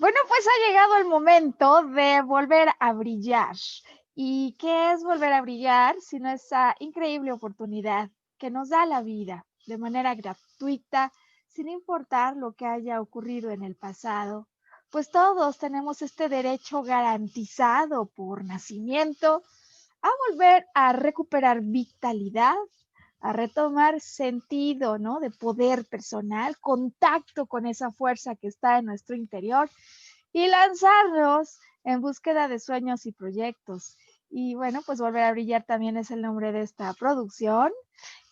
Bueno, pues ha llegado el momento de volver a brillar. ¿Y qué es volver a brillar sino esa increíble oportunidad que nos da la vida de manera gratuita, sin importar lo que haya ocurrido en el pasado? Pues todos tenemos este derecho garantizado por nacimiento a volver a recuperar vitalidad, a retomar sentido, ¿no? De poder personal, contacto con esa fuerza que está en nuestro interior y lanzarnos en búsqueda de sueños y proyectos. Y bueno, pues Volver a Brillar también es el nombre de esta producción,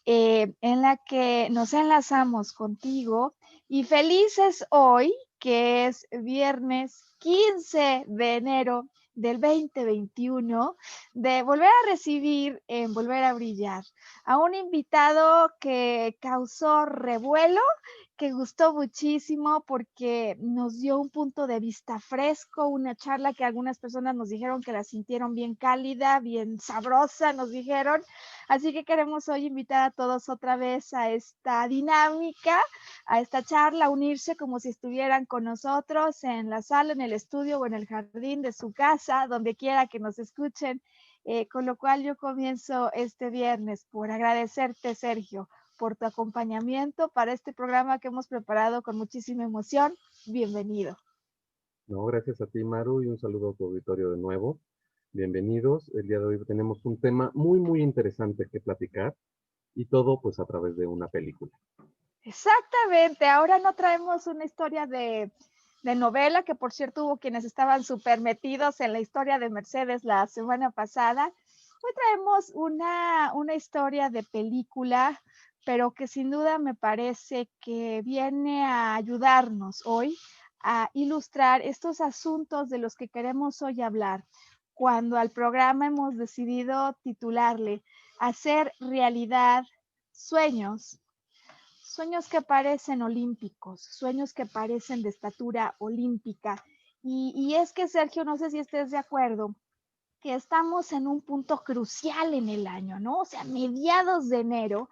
en la que nos enlazamos contigo y felices hoy, que es viernes 15 de enero del 2021, de volver a recibir en Volver a Brillar a un invitado que causó revuelo, que gustó muchísimo porque nos dio un punto de vista fresco, una charla que algunas personas nos dijeron que la sintieron bien cálida, bien sabrosa, nos dijeron. Así que queremos hoy invitar a todos otra vez a esta dinámica, a esta charla, a unirse como si estuvieran con nosotros en la sala, en el estudio o en el jardín de su casa, donde quiera que nos escuchen. Con lo cual yo comienzo este viernes por agradecerte, Sergio, por tu acompañamiento para este programa que hemos preparado con muchísima emoción. Bienvenido. No, gracias a ti, Maru, y un saludo a tu auditorio de nuevo. Bienvenidos. El día de hoy tenemos un tema muy interesante que platicar y todo pues a través de una película. Exactamente, ahora no traemos una historia de novela, que por cierto hubo quienes estaban súper metidos en la historia de Mercedes la semana pasada. Hoy traemos una historia de película, pero que sin duda me parece que viene a ayudarnos hoy a ilustrar estos asuntos de los que queremos hoy hablar, cuando al programa hemos decidido titularle Hacer realidad sueños. Sueños que parecen olímpicos, sueños que parecen de estatura olímpica. Y es que, Sergio, no sé si estés de acuerdo, que estamos en un punto crucial en el año, ¿no? O sea, mediados de enero.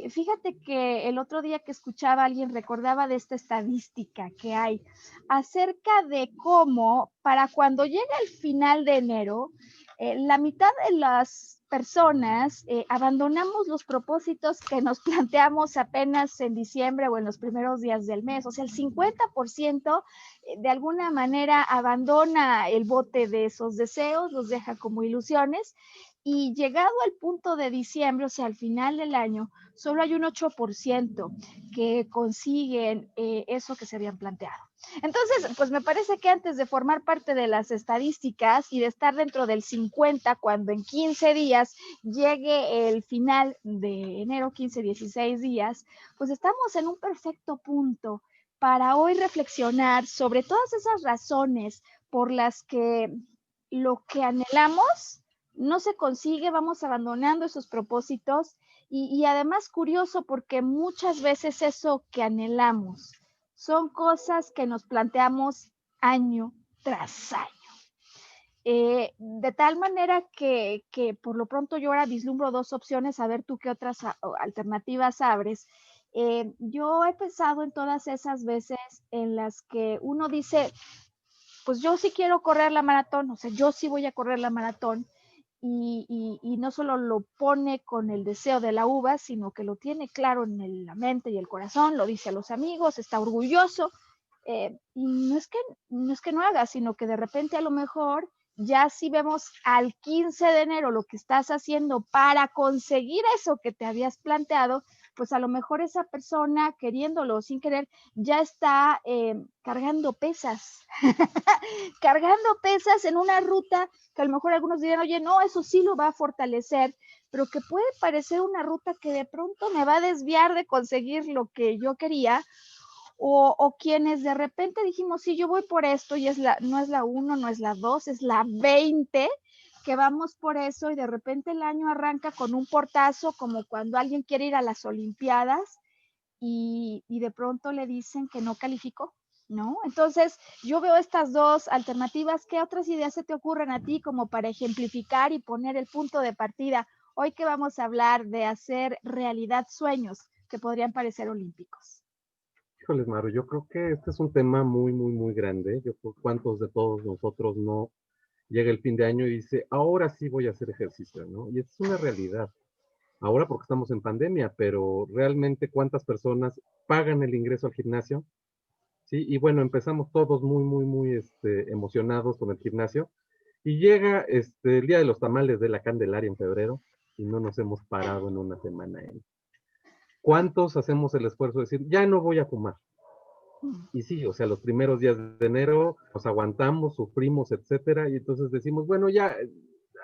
Fíjate que el otro día que escuchaba a alguien recordaba de esta estadística que hay acerca de cómo para cuando llega el final de enero, la mitad de las personas abandonamos los propósitos que nos planteamos apenas en diciembre o en los primeros días del mes. O sea, el 50% de alguna manera abandona el bote de esos deseos, los deja como ilusiones, y llegado al punto de diciembre, o sea, al final del año, solo hay un 8% que consiguen eso que se habían planteado. Entonces, pues me parece que antes de formar parte de las estadísticas y de estar dentro del 50, cuando en 15 días llegue el final de enero, 15, 16 días, pues estamos en un perfecto punto para hoy reflexionar sobre todas esas razones por las que lo que anhelamos no se consigue, vamos abandonando esos propósitos y además curioso porque muchas veces eso que anhelamos son cosas que nos planteamos año tras año. De tal manera que por lo pronto yo ahora vislumbro dos opciones, a ver tú qué otras alternativas abres. Yo he pensado en todas esas veces en las que uno dice, pues yo sí quiero correr la maratón, o sea, yo sí voy a correr la maratón, y no solo lo pone con el deseo de la uva, sino que lo tiene claro en la mente y el corazón, lo dice a los amigos, está orgulloso, y no es que no haga, sino que de repente a lo mejor ya si vemos al 15 de enero lo que estás haciendo para conseguir eso que te habías planteado, pues a lo mejor esa persona, queriéndolo o sin querer, ya está cargando pesas, cargando pesas en una ruta que a lo mejor algunos dirán, oye, no, eso sí lo va a fortalecer, pero que puede parecer una ruta que de pronto me va a desviar de conseguir lo que yo quería, o quienes de repente dijimos, sí, yo voy por esto y no es la 1, no es la 2, es la 20, que vamos por eso y de repente el año arranca con un portazo como cuando alguien quiere ir a las Olimpiadas y de pronto le dicen que no calificó, ¿no? Entonces yo veo estas dos alternativas. ¿Qué otras ideas se te ocurren a ti como para ejemplificar y poner el punto de partida? Hoy que vamos a hablar de hacer realidad sueños que podrían parecer olímpicos. Híjoles, Maru, yo creo que este es un tema muy, muy, muy grande. Yo creo cuántos de todos nosotros no llega el fin de año y dice, ahora sí voy a hacer ejercicio, ¿no? Y es una realidad. Ahora porque estamos en pandemia, pero realmente cuántas personas pagan el ingreso al gimnasio, ¿sí? Y bueno, empezamos todos muy, muy, muy emocionados con el gimnasio. Y llega el Día de los Tamales de la Candelaria en febrero y no nos hemos parado en una semana. ¿Cuántos hacemos el esfuerzo de decir, ya no voy a fumar? Y sí, o sea, los primeros días de enero nos aguantamos, sufrimos, etcétera, y entonces decimos, bueno, ya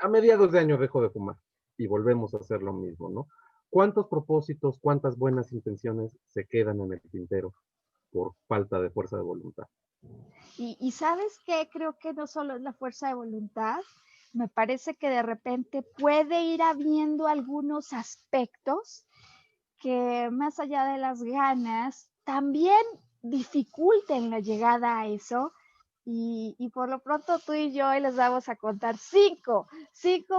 a mediados de año dejo de fumar y volvemos a hacer lo mismo, ¿no? ¿Cuántos propósitos, cuántas buenas intenciones se quedan en el tintero por falta de fuerza de voluntad? Y ¿sabes qué? Creo que no solo es la fuerza de voluntad, me parece que de repente puede ir habiendo algunos aspectos que más allá de las ganas, también dificulten la llegada a eso. Y por lo pronto tú y yo hoy les vamos a contar cinco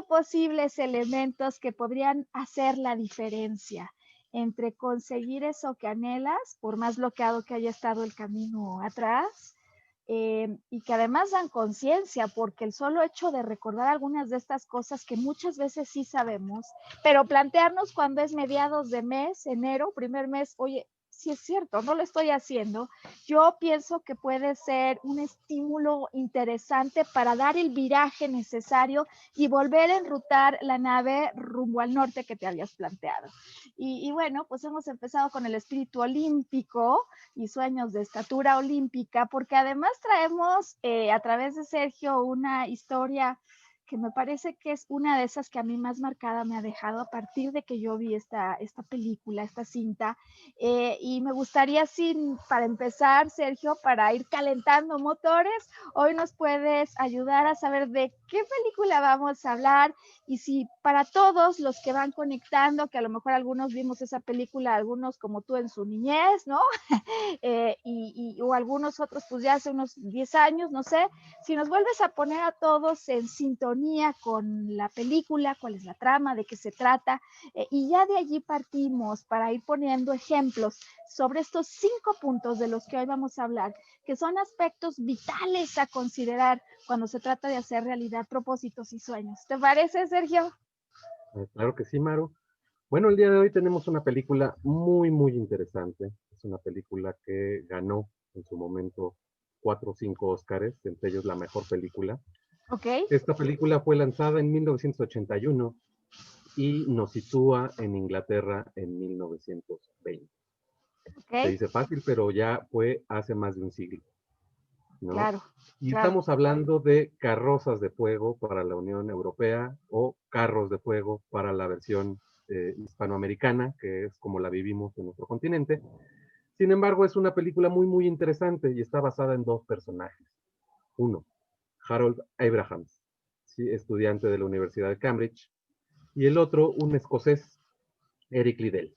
posibles elementos que podrían hacer la diferencia entre conseguir eso que anhelas, por más bloqueado que haya estado el camino atrás, y que además dan conciencia, porque el solo hecho de recordar algunas de estas cosas que muchas veces sí sabemos, pero plantearnos cuando es mediados de mes, enero, primer mes, oye, si es cierto, no lo estoy haciendo, yo pienso que puede ser un estímulo interesante para dar el viraje necesario y volver a enrutar la nave rumbo al norte que te habías planteado. Y bueno, pues hemos empezado con el espíritu olímpico y sueños de estatura olímpica, porque además traemos a través de Sergio una historia que me parece que es una de esas que a mí más marcada me ha dejado a partir de que yo vi esta película, esta cinta. Y me gustaría, sin, para empezar, Sergio, para ir calentando motores, hoy nos puedes ayudar a saber de qué película vamos a hablar y si para todos los que van conectando, que a lo mejor algunos vimos esa película, algunos como tú en su niñez, ¿no? O algunos otros pues ya hace unos 10 años, no sé, si nos vuelves a poner a todos en sintonía con la película, cuál es la trama, de qué se trata, y ya de allí partimos para ir poniendo ejemplos sobre estos 5 puntos de los que hoy vamos a hablar, que son aspectos vitales a considerar cuando se trata de hacer realidad propósitos y sueños. ¿Te parece, Sergio? Claro que sí, Maru. Bueno, el día de hoy tenemos una película muy, muy interesante. Es una película que ganó en su momento 4 o 5 Óscares, entre ellos la mejor película. Ok, Esta película fue lanzada en 1981 y nos sitúa en Inglaterra en 1920. Se ok, dice fácil, pero ya fue hace más de un siglo, ¿no? claro, Y claro. estamos hablando de Carrozas de Fuego para la Unión Europea o Carros de Fuego para la versión hispanoamericana, que es como la vivimos en nuestro continente. Sin embargo, es una película muy, muy interesante y está basada en 2 personajes. Uno, Harold Abrahams, ¿sí? Estudiante de la Universidad de Cambridge, y el otro, un escocés, Eric Liddell,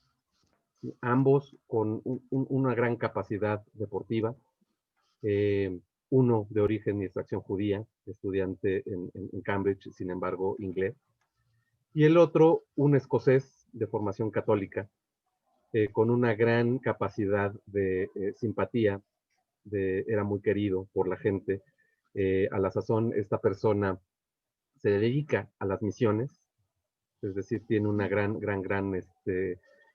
¿sí? Ambos con una gran capacidad deportiva, eh, uno de origen y extracción judía, estudiante en Cambridge, sin embargo, inglés, y el otro, un escocés de formación católica, con una gran capacidad de simpatía, era muy querido por la gente. A la sazón, esta persona se dedica a las misiones, es decir, tiene una gran, gran, gran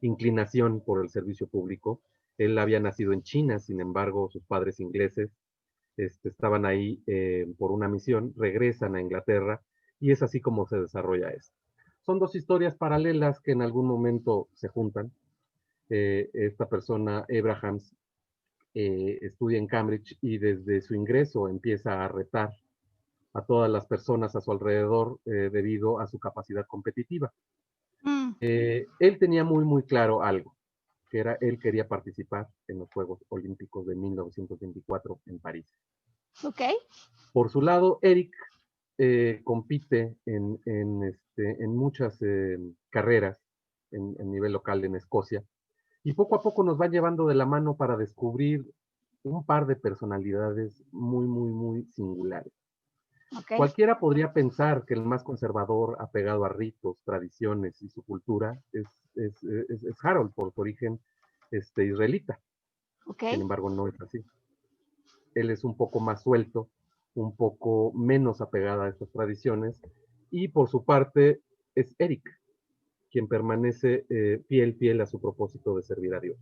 inclinación por el servicio público. Él había nacido en China, sin embargo, sus padres ingleses estaban ahí por una misión, regresan a Inglaterra y es así como se desarrolla esto. Son 2 historias paralelas que en algún momento se juntan. Esta persona, Abrahams, estudia en Cambridge y desde su ingreso empieza a retar a todas las personas a su alrededor debido a su capacidad competitiva. Mm, Él tenía muy, muy claro algo, que era él quería participar en los Juegos Olímpicos de 1924 en París. ok. Por su lado, Eric compite en muchas carreras en nivel local en Escocia y poco a poco nos va llevando de la mano para descubrir un par de personalidades muy, muy, muy singulares. Ok. Cualquiera podría pensar que el más conservador, apegado a ritos, tradiciones y su cultura es Harold por su origen israelita. Ok. Sin embargo, no es así. Él es un poco más suelto, un poco menos apegada a estas tradiciones, y por su parte es Eric, quien permanece fiel a su propósito de servir a Dios.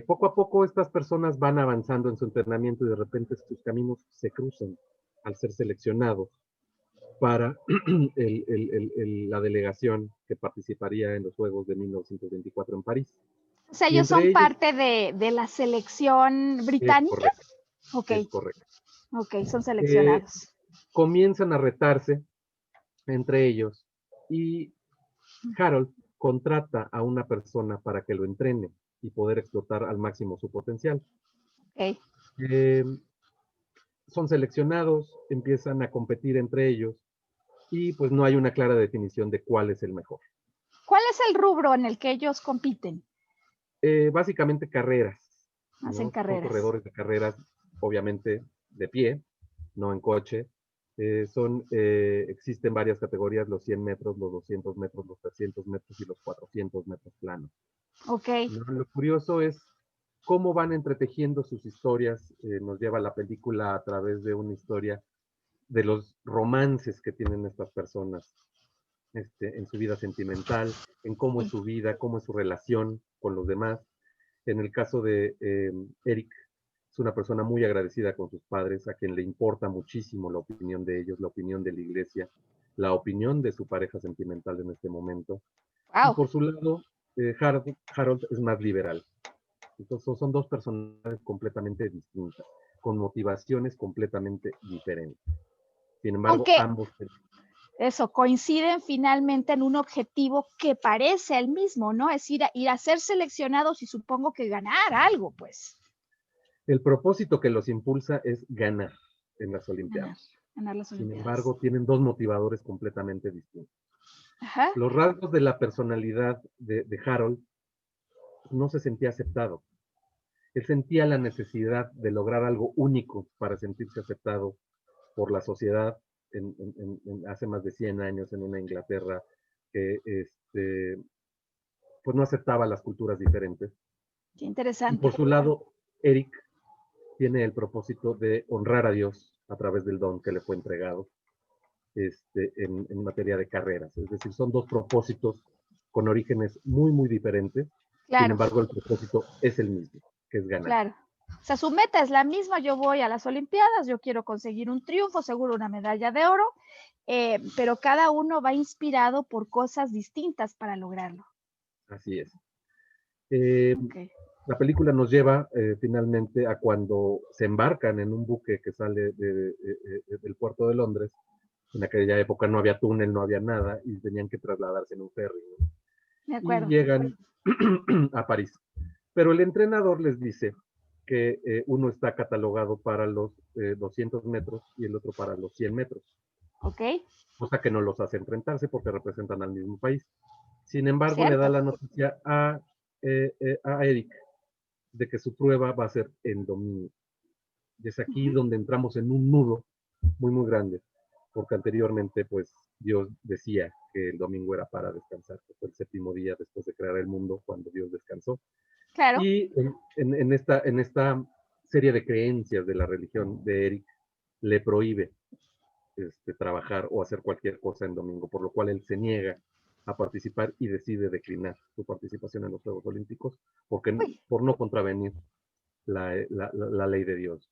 Poco a poco estas personas van avanzando en su entrenamiento y de repente sus caminos se cruzan al ser seleccionados para la delegación que participaría en los Juegos de 1924 en París. O sea, Y ellos entre son ellos, parte de la selección es británica. correcto, Ok, es correcto. ok, son Eh, seleccionados. comienzan a retarse entre ellos y Harold contrata a una persona para que lo entrene y poder explotar al máximo su potencial. Ok. Eh, son seleccionados, empiezan a competir entre ellos y pues no hay una clara definición de cuál es el mejor. ¿Cuál es el rubro en el que ellos compiten? Básicamente carreras, Hacen ¿no? Son carreras. corredores de carreras, obviamente de pie, no en coche. Existen varias categorías, los 100 metros, los 200 metros, los 300 metros y los 400 metros planos. Ok. ¿No? Lo curioso es cómo van entretejiendo sus historias. Nos lleva la película a través de una historia de los romances que tienen estas personas en su vida sentimental, en cómo es su vida, cómo es su relación con los demás. En el caso de Eric, es una persona muy agradecida con sus padres, a quien le importa muchísimo la opinión de ellos, la opinión de la iglesia, la opinión de su pareja sentimental en este momento. Y Wow. por su lado, Harold es más liberal. Entonces son dos personalidades completamente distintas, con motivaciones completamente diferentes. Sin embargo, Aunque ambos eso, coinciden finalmente en un objetivo que parece el mismo, ¿no? Es ir a ser seleccionados y supongo que ganar algo, pues. el propósito que los impulsa es ganar en las Ganar, Olimpiadas. ganar las Sin Olimpiadas. embargo, tienen dos motivadores completamente distintos. Ajá. Los rasgos de la personalidad de Harold no se sentía aceptado. Él sentía la necesidad de lograr algo único para sentirse aceptado por la sociedad hace más de 100 años en una Inglaterra que pues no aceptaba las culturas diferentes. Qué Y interesante. por su lado, Eric tiene el propósito de honrar a Dios a través del don que le fue entregado en materia de carreras. Es decir, son dos propósitos con orígenes muy diferentes. Sin Claro, embargo, el propósito es el mismo, que es ganar. claro. O sea, su meta es la misma. Yo voy a las Olimpiadas, yo quiero conseguir un triunfo, seguro una medalla de oro, pero cada uno va inspirado por cosas distintas para lograrlo. Así es. Eh, Ok. la película nos lleva finalmente a cuando se embarcan en un buque que sale del puerto de Londres. En aquella época no había túnel, no había nada, y tenían que trasladarse en un ferry, ¿no? De Y acuerdo. llegan a París. Pero el entrenador les dice que uno está catalogado para los 200 metros y el otro para los 100 metros, Ok. cosa que no los hace enfrentarse porque representan al mismo país. Sin embargo, le da Cierto. la noticia a Eric de que su prueba va a ser en domingo. Y es aquí Ujú. donde entramos en un nudo muy grande, porque anteriormente, pues, Dios decía que el domingo era para descansar, que fue el séptimo día después de crear el mundo, cuando Dios descansó. Claro. Y en esta serie de creencias de la religión de Eric, le prohíbe trabajar o hacer cualquier cosa en domingo, por lo cual él se niega a participar y decide declinar su participación en los Juegos Olímpicos Uy, por no contravenir la ley de Dios.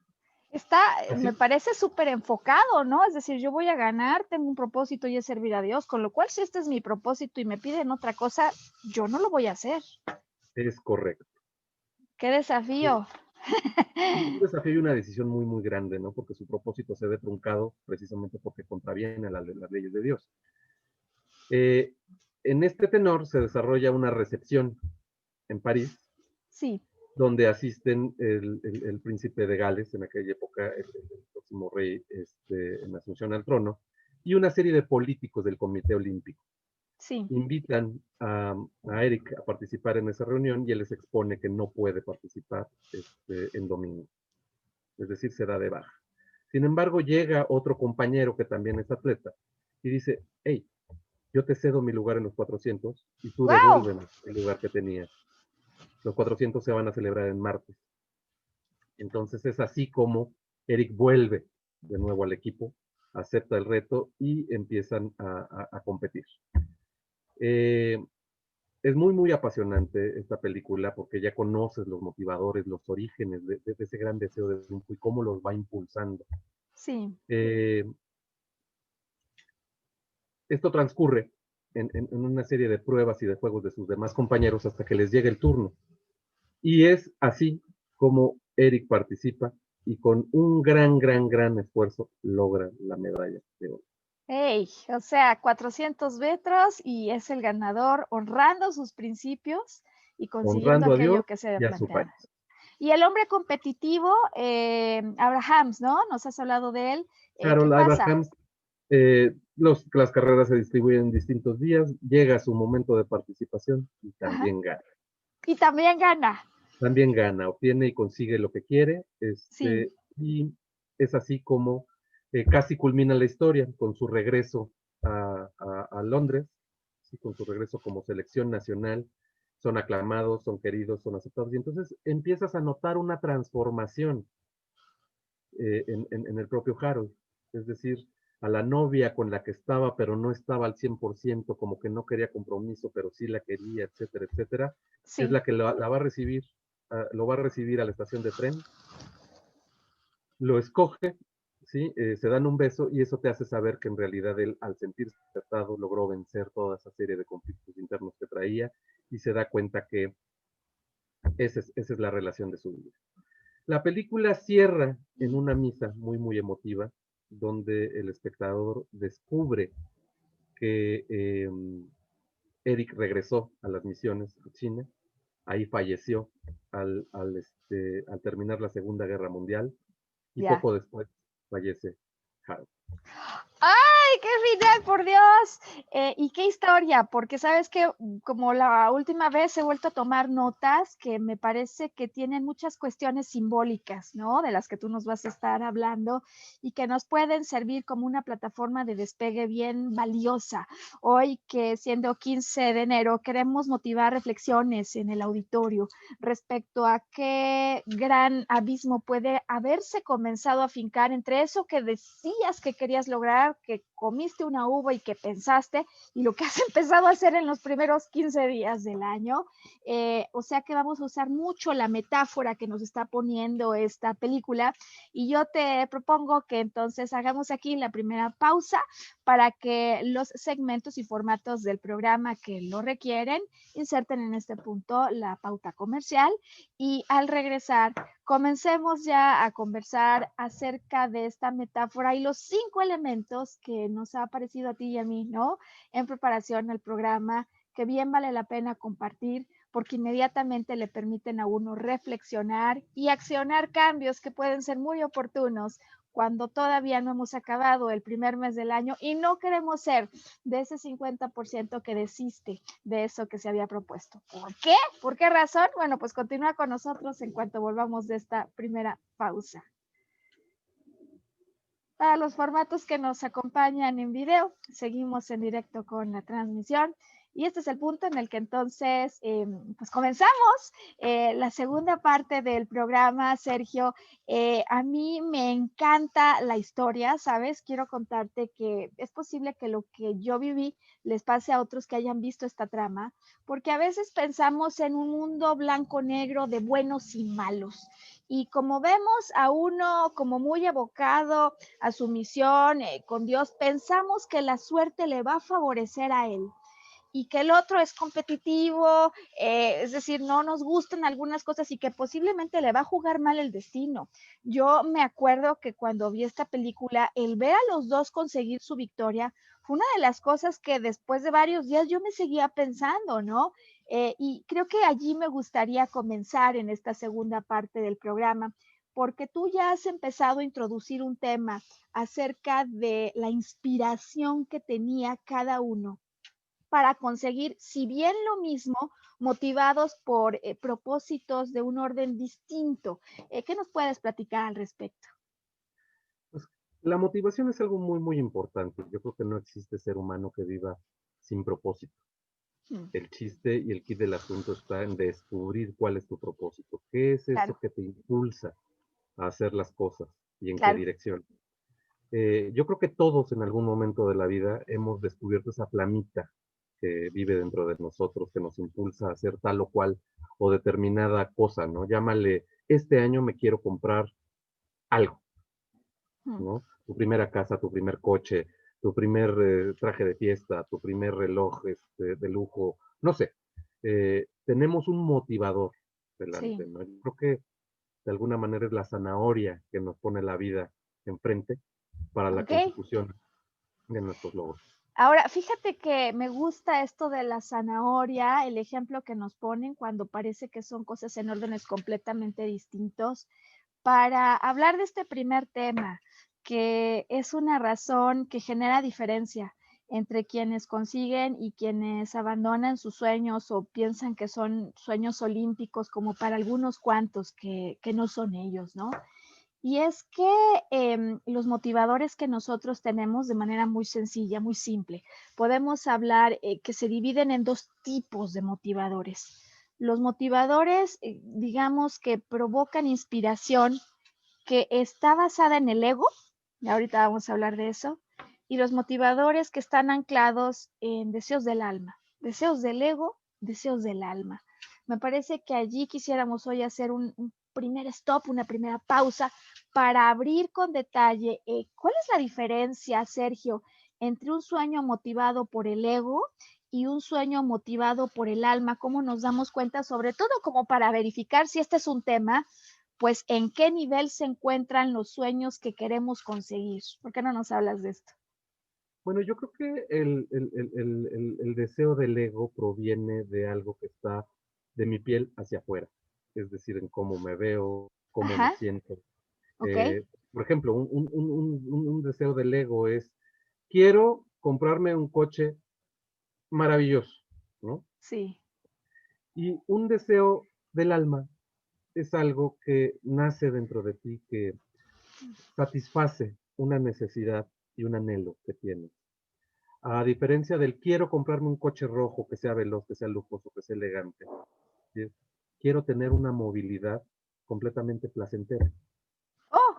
me Así parece súper enfocado, ¿no? Es decir, yo voy a ganar, tengo un propósito y es servir a Dios, con lo cual si este es mi propósito y me piden otra cosa, yo no lo voy a hacer. es correcto. ¡Qué desafío! Un desafío y una decisión muy grande, ¿no? Porque su propósito se ve truncado precisamente porque contraviene las leyes de Dios. Eh, en este tenor se desarrolla una recepción en París, Sí. donde asisten el príncipe de Gales, en aquella época el próximo rey en asunción al trono, y una serie de políticos del Comité Olímpico. Sí. Invitan a Eric a participar en esa reunión y él les expone que no puede participar en domingo, es decir, se da de baja. Sin embargo, llega otro compañero que también es atleta y dice, hey, yo te cedo mi lugar en los 400 y tú ¡Wow! devuélveme el lugar que tenías. Los 400 se van a celebrar en martes. Entonces es así como Eric vuelve de nuevo al equipo, acepta el reto y empiezan a competir. Es muy, muy apasionante esta película porque ya conoces los motivadores, los orígenes de ese gran deseo de triunfo y cómo los va impulsando. Sí. Esto transcurre en una serie de pruebas y de juegos de sus demás compañeros hasta que les llega el turno. Y es así como Eric participa y con un gran, gran, gran esfuerzo logra la medalla de oro. Hey, o sea, 400 metros y es el ganador honrando sus principios y consiguiendo Honrando a aquello Dios que se había y a su país. planteado. Y el hombre competitivo, Abrahams, ¿no? Nos has hablado de él. ¿Qué Harold pasa? Abrahams, las carreras se distribuyen en distintos días, llega su momento de participación y Ajá. también gana. Y también gana. También gana, obtiene y consigue lo que quiere, Sí. y es así como casi culmina la historia con su regreso a Londres, ¿sí? Con su regreso como selección nacional, son aclamados, son queridos, son aceptados, y entonces empiezas a notar una transformación en el propio Harold, es decir, a la novia con la que estaba, pero no estaba al 100%, como que no quería compromiso, pero sí la quería, etcétera, etcétera, es Sí. la que la va a recibir, lo va a recibir a la estación de tren, lo escoge, ¿sí? Se dan un beso y eso te hace saber que en realidad él, al sentirse aceptado, logró vencer toda esa serie de conflictos internos que traía y se da cuenta que esa es la relación de su vida. La película cierra en una misa muy, muy emotiva, donde el espectador descubre que Eric regresó a las misiones a China, ahí falleció al terminar la Segunda Guerra Mundial y Ya. poco después fallece Harold. ¡Ay, qué final, por Dios! Y qué historia, porque sabes que como la última vez he vuelto a tomar notas que me parece que tienen muchas cuestiones simbólicas, ¿no? De las que tú nos vas a estar hablando y que nos pueden servir como una plataforma de despegue bien valiosa. Hoy que siendo 15 de enero queremos motivar reflexiones en el auditorio respecto a qué gran abismo puede haberse comenzado a fincar entre eso que decías que querías lograr, que comiste una uva y que pensaste, y lo que has empezado a hacer en los primeros 15 días del año. O sea que vamos a usar mucho la metáfora que nos está poniendo esta película, y yo te propongo que entonces hagamos aquí la primera pausa para que los segmentos y formatos del programa que lo requieren inserten en este punto la pauta comercial y al regresar comencemos ya a conversar acerca de esta metáfora y los 5 elementos que nos ha parecido a ti y a mí, ¿no? En preparación al programa, que bien vale la pena compartir porque inmediatamente le permiten a uno reflexionar y accionar cambios que pueden ser muy oportunos cuando todavía no hemos acabado el primer mes del año y no queremos ser de ese 50% que desiste de eso que se había propuesto. ¿Por qué? ¿Por qué razón? Bueno, pues continúa con nosotros en cuanto volvamos de esta primera pausa. Para los formatos que nos acompañan en video, seguimos en directo con la transmisión. Y este es el punto en el que entonces, pues comenzamos la segunda parte del programa, Sergio. A mí me encanta la historia, ¿sabes? Quiero contarte que es posible que lo que yo viví les pase a otros que hayan visto esta trama, porque a veces pensamos en un mundo blanco-negro de buenos y malos. Y como vemos a uno como muy evocado a su misión con Dios, pensamos que la suerte le va a favorecer a él y que el otro es competitivo, es decir, no nos gustan algunas cosas y que posiblemente le va a jugar mal el destino. Yo me acuerdo que cuando vi esta película, el ver a los dos conseguir su victoria fue una de las cosas que después de varios días yo me seguía pensando, ¿no? Y creo que allí me gustaría comenzar en esta segunda parte del programa, porque tú ya has empezado a introducir un tema acerca de la inspiración que tenía cada uno para conseguir, si bien lo mismo, motivados por propósitos de un orden distinto. ¿Qué nos puedes platicar al respecto? Pues, la motivación es algo muy, muy importante. Yo creo que no existe ser humano que viva sin propósito. Mm, El chiste y el kit del asunto está en descubrir cuál es tu propósito, qué es eso claro, que te impulsa a hacer las cosas y en qué claro. dirección. Yo creo que todos en algún momento de la vida hemos descubierto esa flamita que vive dentro de nosotros, que nos impulsa a hacer tal o cual o determinada cosa, ¿no? Llámale, este año me quiero comprar algo, Mm, ¿no? Tu primera casa, tu primer coche, tu primer traje de fiesta, tu primer reloj de lujo, no sé. Tenemos un motivador delante, sí, ¿no? Yo creo que de alguna manera es la zanahoria que nos pone la vida enfrente para la ok. consecución de nuestros logros. Ahora, fíjate que me gusta esto de la zanahoria, el ejemplo que nos ponen cuando parece que son cosas en órdenes completamente distintos, para hablar de este primer tema, que es una razón que genera diferencia entre quienes consiguen y quienes abandonan sus sueños o piensan que son sueños olímpicos, como para algunos cuantos que no son ellos, ¿no? Y es que los motivadores que nosotros tenemos de manera muy sencilla, muy simple, podemos hablar que se dividen en dos tipos de motivadores. Los motivadores, digamos, que provocan inspiración, que está basada en el ego, y ahorita vamos a hablar de eso, y los motivadores que están anclados en deseos del alma, deseos del ego, deseos del alma. Me parece que allí quisiéramos hoy hacer un primer stop, una primera pausa para abrir con detalle cuál es la diferencia, Sergio, entre un sueño motivado por el ego y un sueño motivado por el alma, cómo nos damos cuenta, sobre todo como para verificar si este es un tema, pues en qué nivel se encuentran los sueños que queremos conseguir. ¿Por qué no nos hablas de esto? Bueno, yo creo que el deseo del ego proviene de algo que está de mi piel hacia afuera, es decir, en cómo me veo, cómo me Ajá, siento. ok, Por ejemplo, un deseo del ego es, quiero comprarme un coche maravilloso, ¿no? sí. Y un deseo del alma es algo que nace dentro de ti, que satisface una necesidad y un anhelo que tienes. A diferencia del quiero comprarme un coche rojo que sea veloz, que sea lujoso, que sea elegante. ¿Sí? Quiero tener una movilidad completamente placentera. Oh,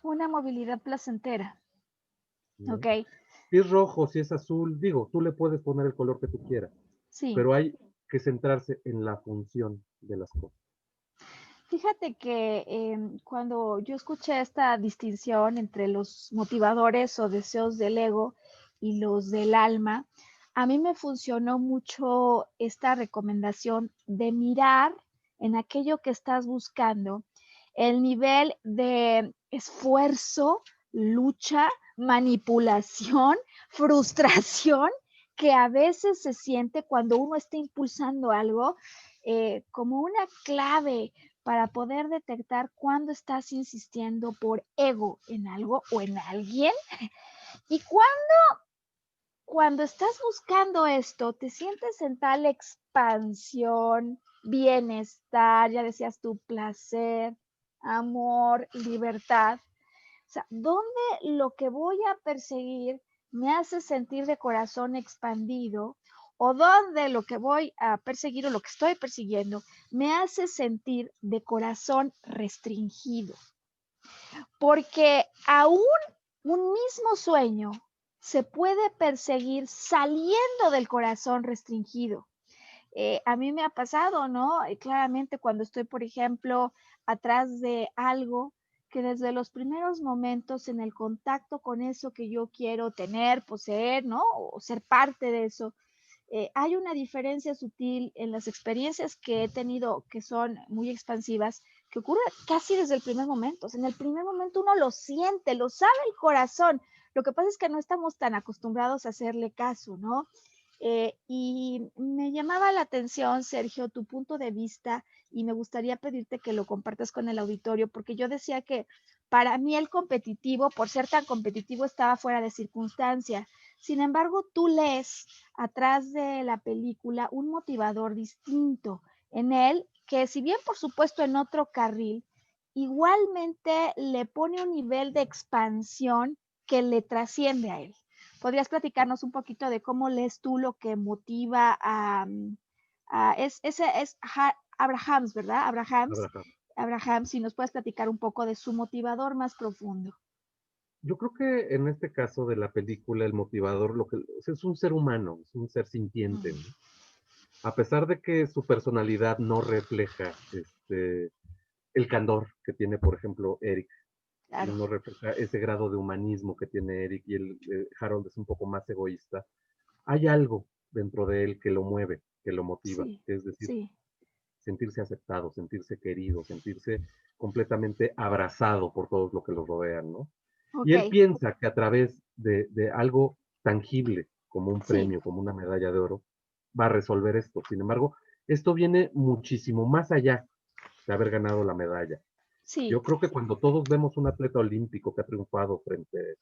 una movilidad placentera. ¿No? Ok, Si es rojo, si es azul, digo, tú le puedes poner el color que tú quieras, sí. pero hay que centrarse en la función de las cosas. Fíjate que cuando yo escuché esta distinción entre los motivadores o deseos del ego y los del alma, a mí me funcionó mucho esta recomendación de mirar en aquello que estás buscando el nivel de esfuerzo, lucha, manipulación, frustración que a veces se siente cuando uno está impulsando algo como una clave para poder detectar cuándo estás insistiendo por ego en algo o en alguien y cuando estás buscando esto, te sientes en tal expansión, bienestar, ya decías tu placer, amor, libertad. O sea, ¿dónde lo que voy a perseguir me hace sentir de corazón expandido? ¿O dónde lo que voy a perseguir o lo que estoy persiguiendo me hace sentir de corazón restringido? Porque aún un mismo sueño se puede perseguir saliendo del corazón restringido. A mí me ha pasado, ¿no? Claramente cuando estoy, por ejemplo, atrás de algo que desde los primeros momentos en el contacto con eso que yo quiero tener, poseer, ¿no? O ser parte de eso, hay una diferencia sutil en las experiencias que he tenido que son muy expansivas, que ocurre casi desde el primer momento. O sea, en el primer momento uno lo siente, lo sabe el corazón. Lo que pasa es que no estamos tan acostumbrados a hacerle caso, ¿no? Y me llamaba la atención, Sergio, tu punto de vista y me gustaría pedirte que lo compartas con el auditorio, porque yo decía que para mí el competitivo, por ser tan competitivo, estaba fuera de circunstancia. Sin embargo, tú lees atrás de la película un motivador distinto en él, que si bien por supuesto en otro carril, igualmente le pone un nivel de expansión que le trasciende a él. ¿Podrías platicarnos un poquito de cómo lees tú lo que motiva ese es Abrahams, ¿verdad? Abraham. Abraham, si nos puedes platicar un poco de su motivador más profundo. Yo creo que en este caso de la película, el motivador o sea, es un ser humano, es un ser sintiente, Mm, ¿no? A pesar de que su personalidad no refleja el candor que tiene, por ejemplo, Eric, claro, no refleja ese grado de humanismo que tiene Eric y Harold es un poco más egoísta. Hay algo dentro de él que lo mueve, que lo motiva, sí, es decir, sí, sentirse aceptado, sentirse querido, sentirse completamente abrazado por todos los que lo rodean, ¿no? Y ok, él piensa que a través de algo tangible, como un sí, premio, como una medalla de oro, va a resolver esto. Sin embargo, esto viene muchísimo más allá de haber ganado la medalla. sí, Yo creo que cuando todos vemos un atleta olímpico que ha triunfado frente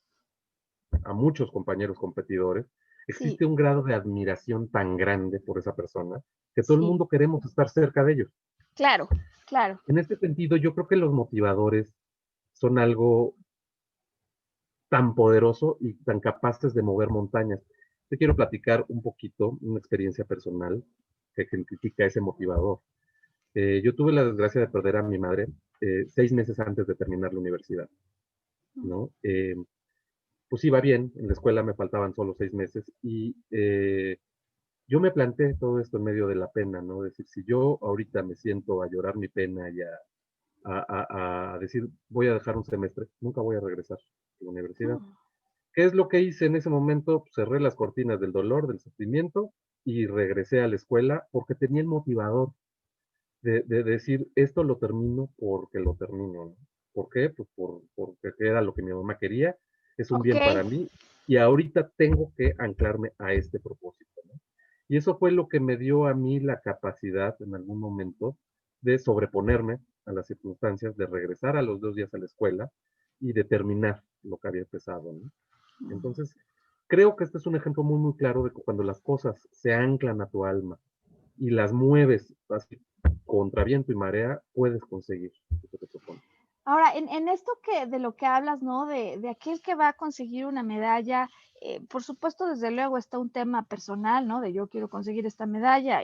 a muchos compañeros competidores, sí, existe un grado de admiración tan grande por esa persona que todo el sí, mundo queremos estar cerca de ellos. claro, claro, En este sentido, yo creo que los motivadores son algo tan poderoso y tan capaces de mover montañas. Te quiero platicar un poquito una experiencia personal que ejemplifica ese motivador. Yo tuve la desgracia de perder a mi madre 6 meses antes de terminar la universidad, mm, ¿no? Pues iba bien, en la escuela me faltaban solo 6 meses y yo me planteé todo esto en medio de la pena, ¿no? Es decir, si yo ahorita me siento a llorar mi pena y a decir, voy a dejar un semestre, nunca voy a regresar a la universidad. mm, ¿Qué es lo que hice en ese momento? Pues cerré las cortinas del dolor, del sufrimiento y regresé a la escuela porque tenía el motivador de decir, esto lo termino porque lo termino, ¿no? ¿Por qué? Pues porque era lo que mi mamá quería, es un ok, bien para mí y ahorita tengo que anclarme a este propósito, ¿no? Y eso fue lo que me dio a mí la capacidad en algún momento de sobreponerme a las circunstancias, de regresar a los 2 días a la escuela y de terminar lo que había empezado, ¿no? mm. Entonces, creo que este es un ejemplo muy, muy claro de que cuando las cosas se anclan a tu alma y las mueves así contra viento y marea, puedes conseguir lo que te propones. Ahora, en esto que de lo que hablas, ¿no? De aquel que va a conseguir una medalla, por supuesto, desde luego está un tema personal, ¿no? De yo quiero conseguir esta medalla,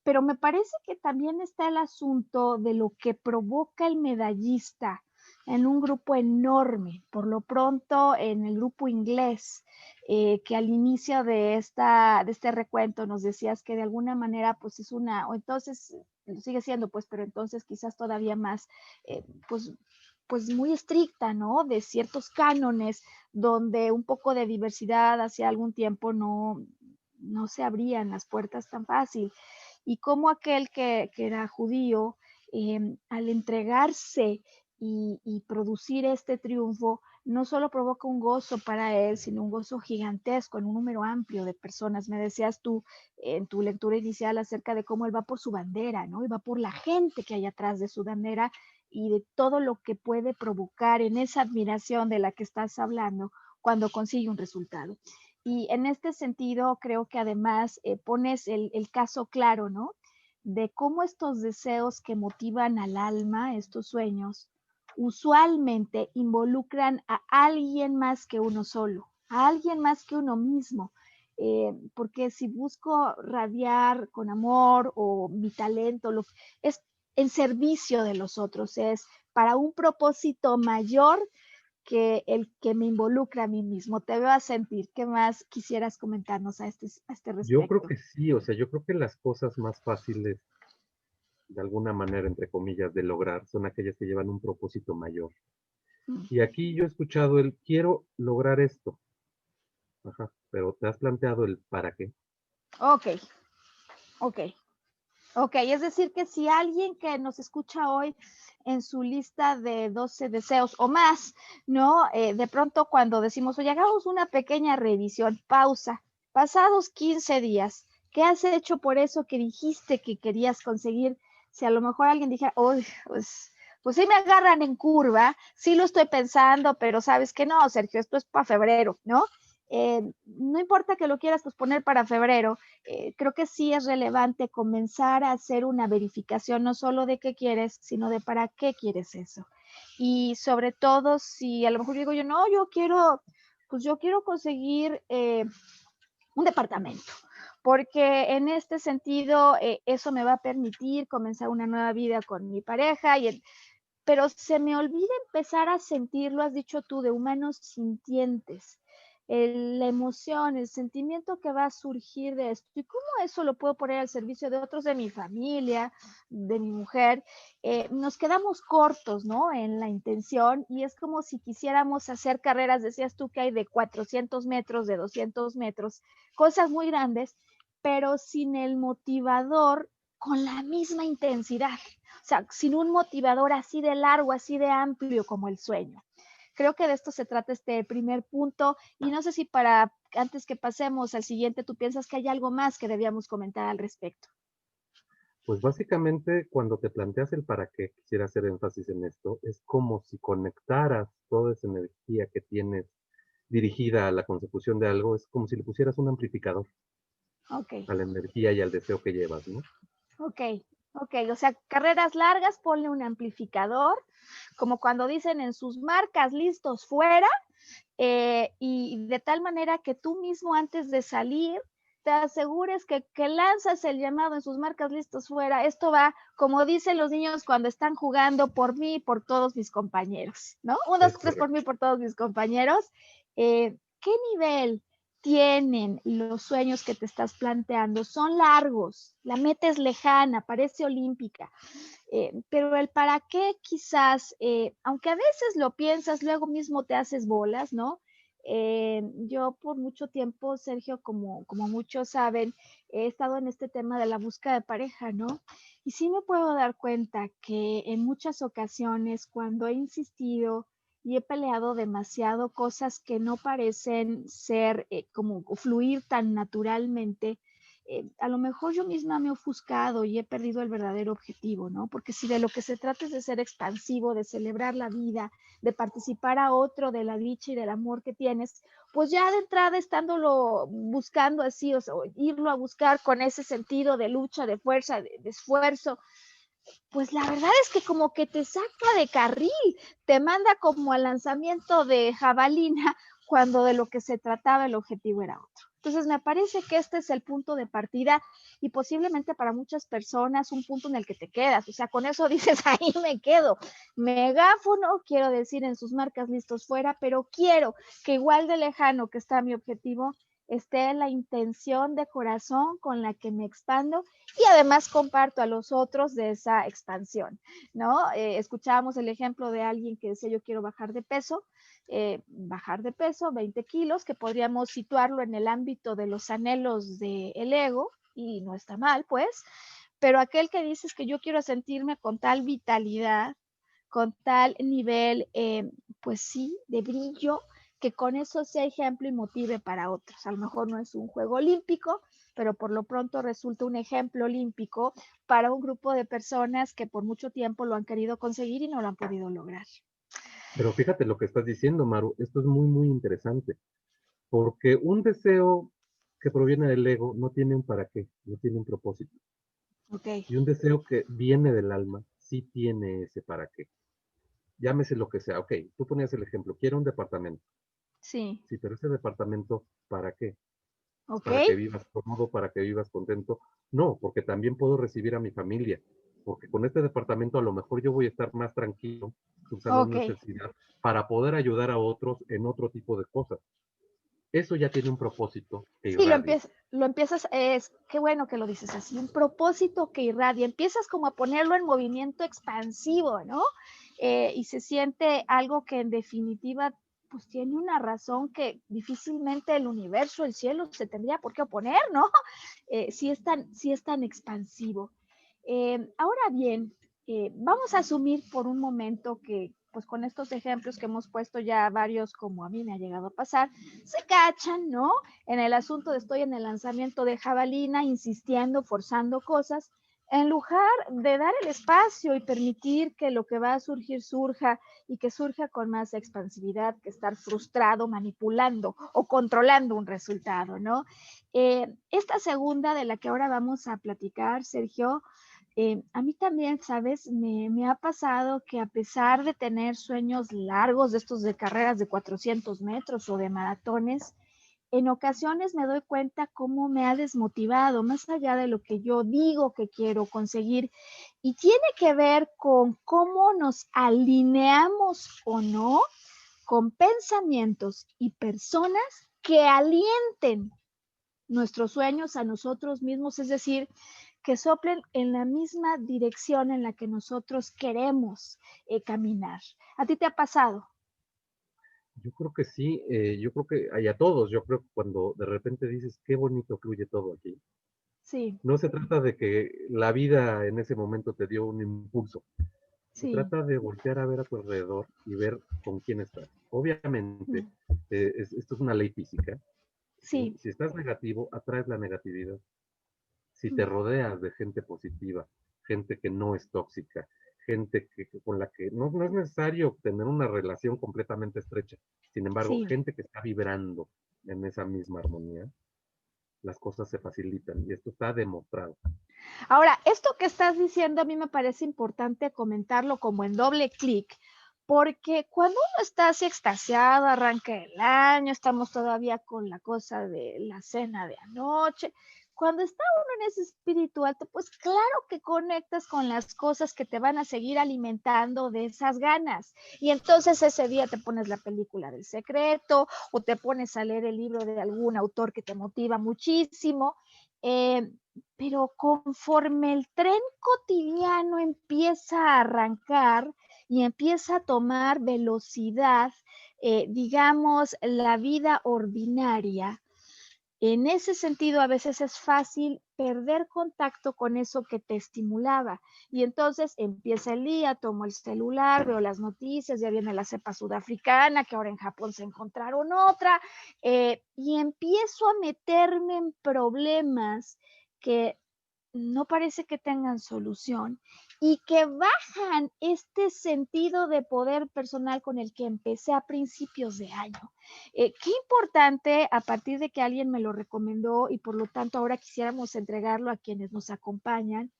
pero me parece que también está el asunto de lo que provoca el medallista en un grupo enorme, por lo pronto en el grupo inglés, que al inicio de este recuento nos decías que de alguna manera pues es una, o entonces sigue siendo pues, pero entonces quizás todavía más, pues pues muy estricta, ¿no? De ciertos cánones donde un poco de diversidad hacia algún tiempo no se abrían las puertas tan fácil. Y como aquel que era judío, al entregarse y producir este triunfo, no solo provoca un gozo para él, sino un gozo gigantesco en un número amplio de personas. Me decías tú en tu lectura inicial acerca de cómo él va por su bandera, ¿no? Y va por la gente que hay atrás de su bandera y de todo lo que puede provocar en esa admiración de la que estás hablando cuando consigue un resultado. Y en este sentido, creo que además pones el caso claro, ¿no? De cómo estos deseos que motivan al alma, estos sueños, usualmente involucran a alguien más que uno solo, a alguien más que uno mismo. Porque si busco radiar con amor o mi talento, es en servicio de los otros, es para un propósito mayor que el que me involucra a mí mismo. Te veo a sentir. ¿Qué más quisieras comentarnos a este Yo creo respecto? que sí, o sea, yo creo que las cosas más fáciles, de alguna manera, entre comillas, de lograr, son aquellas que llevan un propósito mayor. Mm. Y aquí yo he escuchado el quiero lograr esto, ajá, pero te has planteado el para qué. Ok, ok, ok. Es decir, que si alguien que nos escucha hoy en su lista de 12 deseos o más, ¿no? De pronto cuando decimos, oye, hagamos una pequeña revisión, pausa, pasados 15 días, ¿qué has hecho por eso que dijiste que querías conseguir? Si a lo mejor alguien dijera, uy, pues sí me agarran en curva, sí lo estoy pensando, pero sabes que no, Sergio, esto es para febrero, ¿no? No importa que lo quieras posponer para febrero, creo que sí es relevante comenzar a hacer una verificación no solo de qué quieres, sino de para qué quieres eso. Y sobre todo si a lo mejor digo yo, no, yo quiero pues yo quiero conseguir un departamento, porque en este sentido eso me va a permitir comenzar una nueva vida con mi pareja, pero se me olvida empezar a sentir, lo has dicho tú, de humanos sintientes, la emoción, el sentimiento que va a surgir de esto y cómo eso lo puedo poner al servicio de otros, de mi familia, de mi mujer. Nos quedamos cortos, ¿no? En la intención y es como si quisiéramos hacer carreras, decías tú que hay de 400 metros, de 200 metros, cosas muy grandes, pero sin el motivador con la misma intensidad. O sea, sin un motivador así de largo, así de amplio como el sueño. Creo que de esto se trata este primer punto y no sé si para antes que pasemos al siguiente, tú piensas que hay algo más que debíamos comentar al respecto. Pues básicamente cuando te planteas el para qué, quisiera hacer énfasis en esto, es como si conectaras toda esa energía que tienes dirigida a la consecución de algo, es como si le pusieras un amplificador Ok, a la energía y al deseo que llevas, ¿no? ok, ok. O sea, carreras largas, ponle un amplificador, como cuando dicen en sus marcas, listos, fuera, y de tal manera que tú mismo antes de salir te asegures que lanzas el llamado en sus marcas listos fuera. Esto va, como dicen los niños cuando están jugando, por mí y por todos mis compañeros, ¿no? Un, dos, Es tres por correcto. mí y por todos mis compañeros. ¿Qué nivel tienen los sueños que te estás planteando? Son largos, la meta es lejana, parece olímpica, pero el para qué quizás, aunque a veces lo piensas, luego mismo te haces bolas, ¿no? Yo por mucho tiempo, Sergio, como muchos saben, he estado en este tema de la búsqueda de pareja, ¿no? Y sí me puedo dar cuenta que en muchas ocasiones cuando he insistido y he peleado demasiado cosas que no parecen ser como fluir tan naturalmente, a lo mejor yo misma me he ofuscado y he perdido el verdadero objetivo, ¿no? Porque si de lo que se trata es de ser expansivo, de celebrar la vida, de participar a otro de la dicha y del amor que tienes, pues ya de entrada estándolo buscando así, o sea, irlo a buscar con ese sentido de lucha, de fuerza, de esfuerzo, pues la verdad es que como que te saca de carril, te manda como al lanzamiento de jabalina cuando de lo que se trataba el objetivo era otro. Entonces me parece que este es el punto de partida y posiblemente para muchas personas un punto en el que te quedas. O sea, con eso dices, ahí me quedo. Megáfono, quiero decir en sus marcas listos fuera, pero quiero que igual de lejano que está mi objetivo, esté la intención de corazón con la que me expando y además comparto a los otros de esa expansión, ¿no? Escuchábamos el ejemplo de alguien que decía yo quiero bajar de peso 20 kilos, que podríamos situarlo en el ámbito de los anhelos del ego y no está mal, pues, pero aquel que dices que yo quiero sentirme con tal vitalidad, con tal nivel, pues sí, de brillo, que con eso sea ejemplo y motive para otros. A lo mejor no es un juego olímpico, pero por lo pronto resulta un ejemplo olímpico para un grupo de personas que por mucho tiempo lo han querido conseguir y no lo han podido lograr. Pero fíjate lo que estás diciendo, Maru, esto es muy, muy interesante, porque un deseo que proviene del ego no tiene un para qué, no tiene un propósito. Ok, Y un deseo que viene del alma sí tiene ese para qué. Llámese lo que sea. Ok, tú ponías el ejemplo, quiero un departamento. sí, Sí, pero ese departamento, ¿para qué? ok, ¿Para que vivas cómodo, para que vivas contento? No, porque también puedo recibir a mi familia, porque con este departamento a lo mejor yo voy a estar más tranquilo, subsanar ok. necesidad, para poder ayudar a otros en otro tipo de cosas. Eso ya tiene un propósito que Sí, irradia. lo empiezas, es, qué bueno que lo dices así, un propósito que irradia, empiezas como a ponerlo en movimiento expansivo, ¿no? Y se siente algo que en definitiva pues tiene una razón que difícilmente el universo, el cielo se tendría por qué oponer, ¿no? Sí es tan expansivo. Ahora bien, vamos a asumir por un momento que, pues con estos ejemplos que hemos puesto ya varios, como a mí me ha llegado a pasar, se cachan, ¿no? En el asunto de estoy en el lanzamiento de jabalina, insistiendo, forzando cosas, en lugar de dar el espacio y permitir que lo que va a surgir surja y que surja con más expansividad que estar frustrado, manipulando o controlando un resultado, ¿no? Esta segunda de la que ahora vamos a platicar, Sergio, A mí también, ¿sabes? Me ha pasado que a pesar de tener sueños largos de estos de carreras de 400 metros o de maratones, en ocasiones me doy cuenta cómo me ha desmotivado, más allá de lo que yo digo que quiero conseguir, y tiene que ver con cómo nos alineamos o no con pensamientos y personas que alienten nuestros sueños a nosotros mismos, es decir, que soplen en la misma dirección en la que nosotros queremos caminar. ¿A ti te ha pasado? Yo creo que sí, yo creo que hay a todos, yo creo que cuando de repente dices, qué bonito fluye todo aquí. Sí, No se trata de que la vida en ese momento te dio un impulso, se sí, trata de voltear a ver a tu alrededor y ver con quién estás. Obviamente, mm, esto es una ley física, ¿sí? sí, Si estás negativo, atraes la negatividad. Si te mm, rodeas de gente positiva, gente que no es tóxica, gente con la que no es necesario tener una relación completamente estrecha, sin embargo, sí. gente que está vibrando en esa misma armonía, las cosas se facilitan y esto está demostrado. Ahora, esto que estás diciendo a mí me parece importante comentarlo como en doble clic, porque cuando uno está así extasiado, arranca el año, estamos todavía con la cosa de la cena de anoche, cuando está uno en ese espíritu alto, pues claro que conectas con las cosas que te van a seguir alimentando de esas ganas. Y entonces ese día te pones la película del secreto o te pones a leer el libro de algún autor que te motiva muchísimo. Eh, pero conforme el tren cotidiano empieza a arrancar y empieza a tomar velocidad, digamos, la vida ordinaria, en ese sentido a veces es fácil perder contacto con eso que te estimulaba. Y entonces empieza el día, tomo el celular, veo las noticias, ya viene la cepa sudafricana, que ahora en Japón se encontraron otra, y empiezo a meterme en problemas que no parece que tengan solución y que bajan este sentido de poder personal con el que empecé a principios de año. Qué importante a partir de que alguien me lo recomendó y por lo tanto ahora quisiéramos entregarlo a quienes nos acompañan,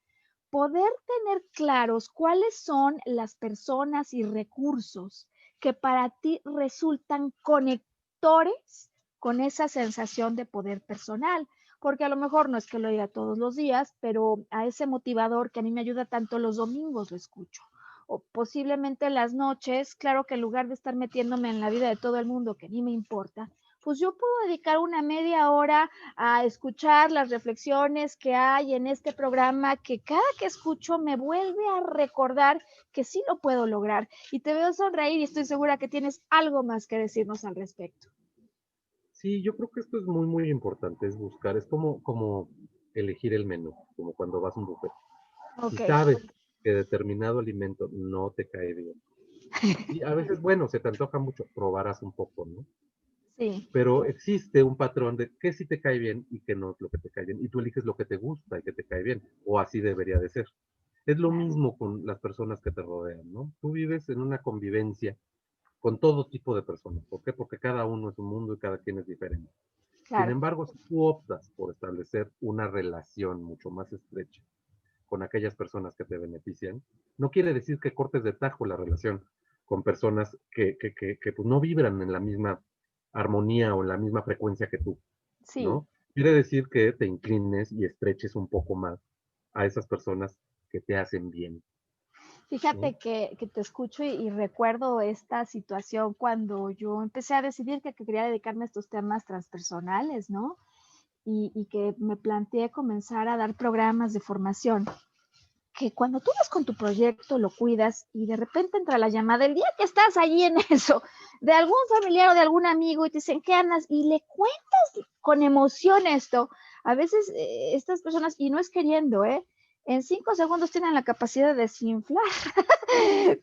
poder tener claros cuáles son las personas y recursos que para ti resultan conectores con esa sensación de poder personal. Porque a lo mejor no es que lo diga todos los días, pero a ese motivador que a mí me ayuda tanto los domingos lo escucho. O posiblemente las noches, claro que en lugar de estar metiéndome en la vida de todo el mundo que ni me importa, pues yo puedo dedicar una media hora a escuchar las reflexiones que hay en este programa, que cada que escucho me vuelve a recordar que sí lo puedo lograr. Y te veo sonreír y estoy segura que tienes algo más que decirnos al respecto. Sí, yo creo que esto es muy, muy importante, es buscar, es como elegir el menú, como cuando vas a un buffet. Si Ok, sabes que determinado alimento no te cae bien, y a veces, bueno, se te antoja mucho, probarás un poco, ¿no? sí, Pero existe un patrón de qué sí te cae bien y qué no es lo que te cae bien, y tú eliges lo que te gusta y que te cae bien, o así debería de ser. Es lo claro, mismo con las personas que te rodean, ¿no? Tú vives en una convivencia con todo tipo de personas. ¿Por qué? Porque cada uno es un mundo y cada quien es diferente. Sin claro. embargo, si tú optas por establecer una relación mucho más estrecha con aquellas personas que te benefician, no quiere decir que cortes de tajo la relación con personas que pues, no vibran en la misma armonía o en la misma frecuencia que tú, Sí, ¿no? Quiere decir que te inclines y estreches un poco más a esas personas que te hacen bien, ¿no? fíjate que te escucho y recuerdo esta situación cuando yo empecé a decidir que quería dedicarme a estos temas transpersonales, ¿no? Y que me planteé comenzar a dar programas de formación, que cuando tú vas con tu proyecto, lo cuidas y de repente entra la llamada, el día que estás allí en eso, de algún familiar o de algún amigo y te dicen, ¿qué andas? Y le cuentas con emoción esto. A veces estas personas, y no es queriendo, en 5 segundos tienen la capacidad de desinflar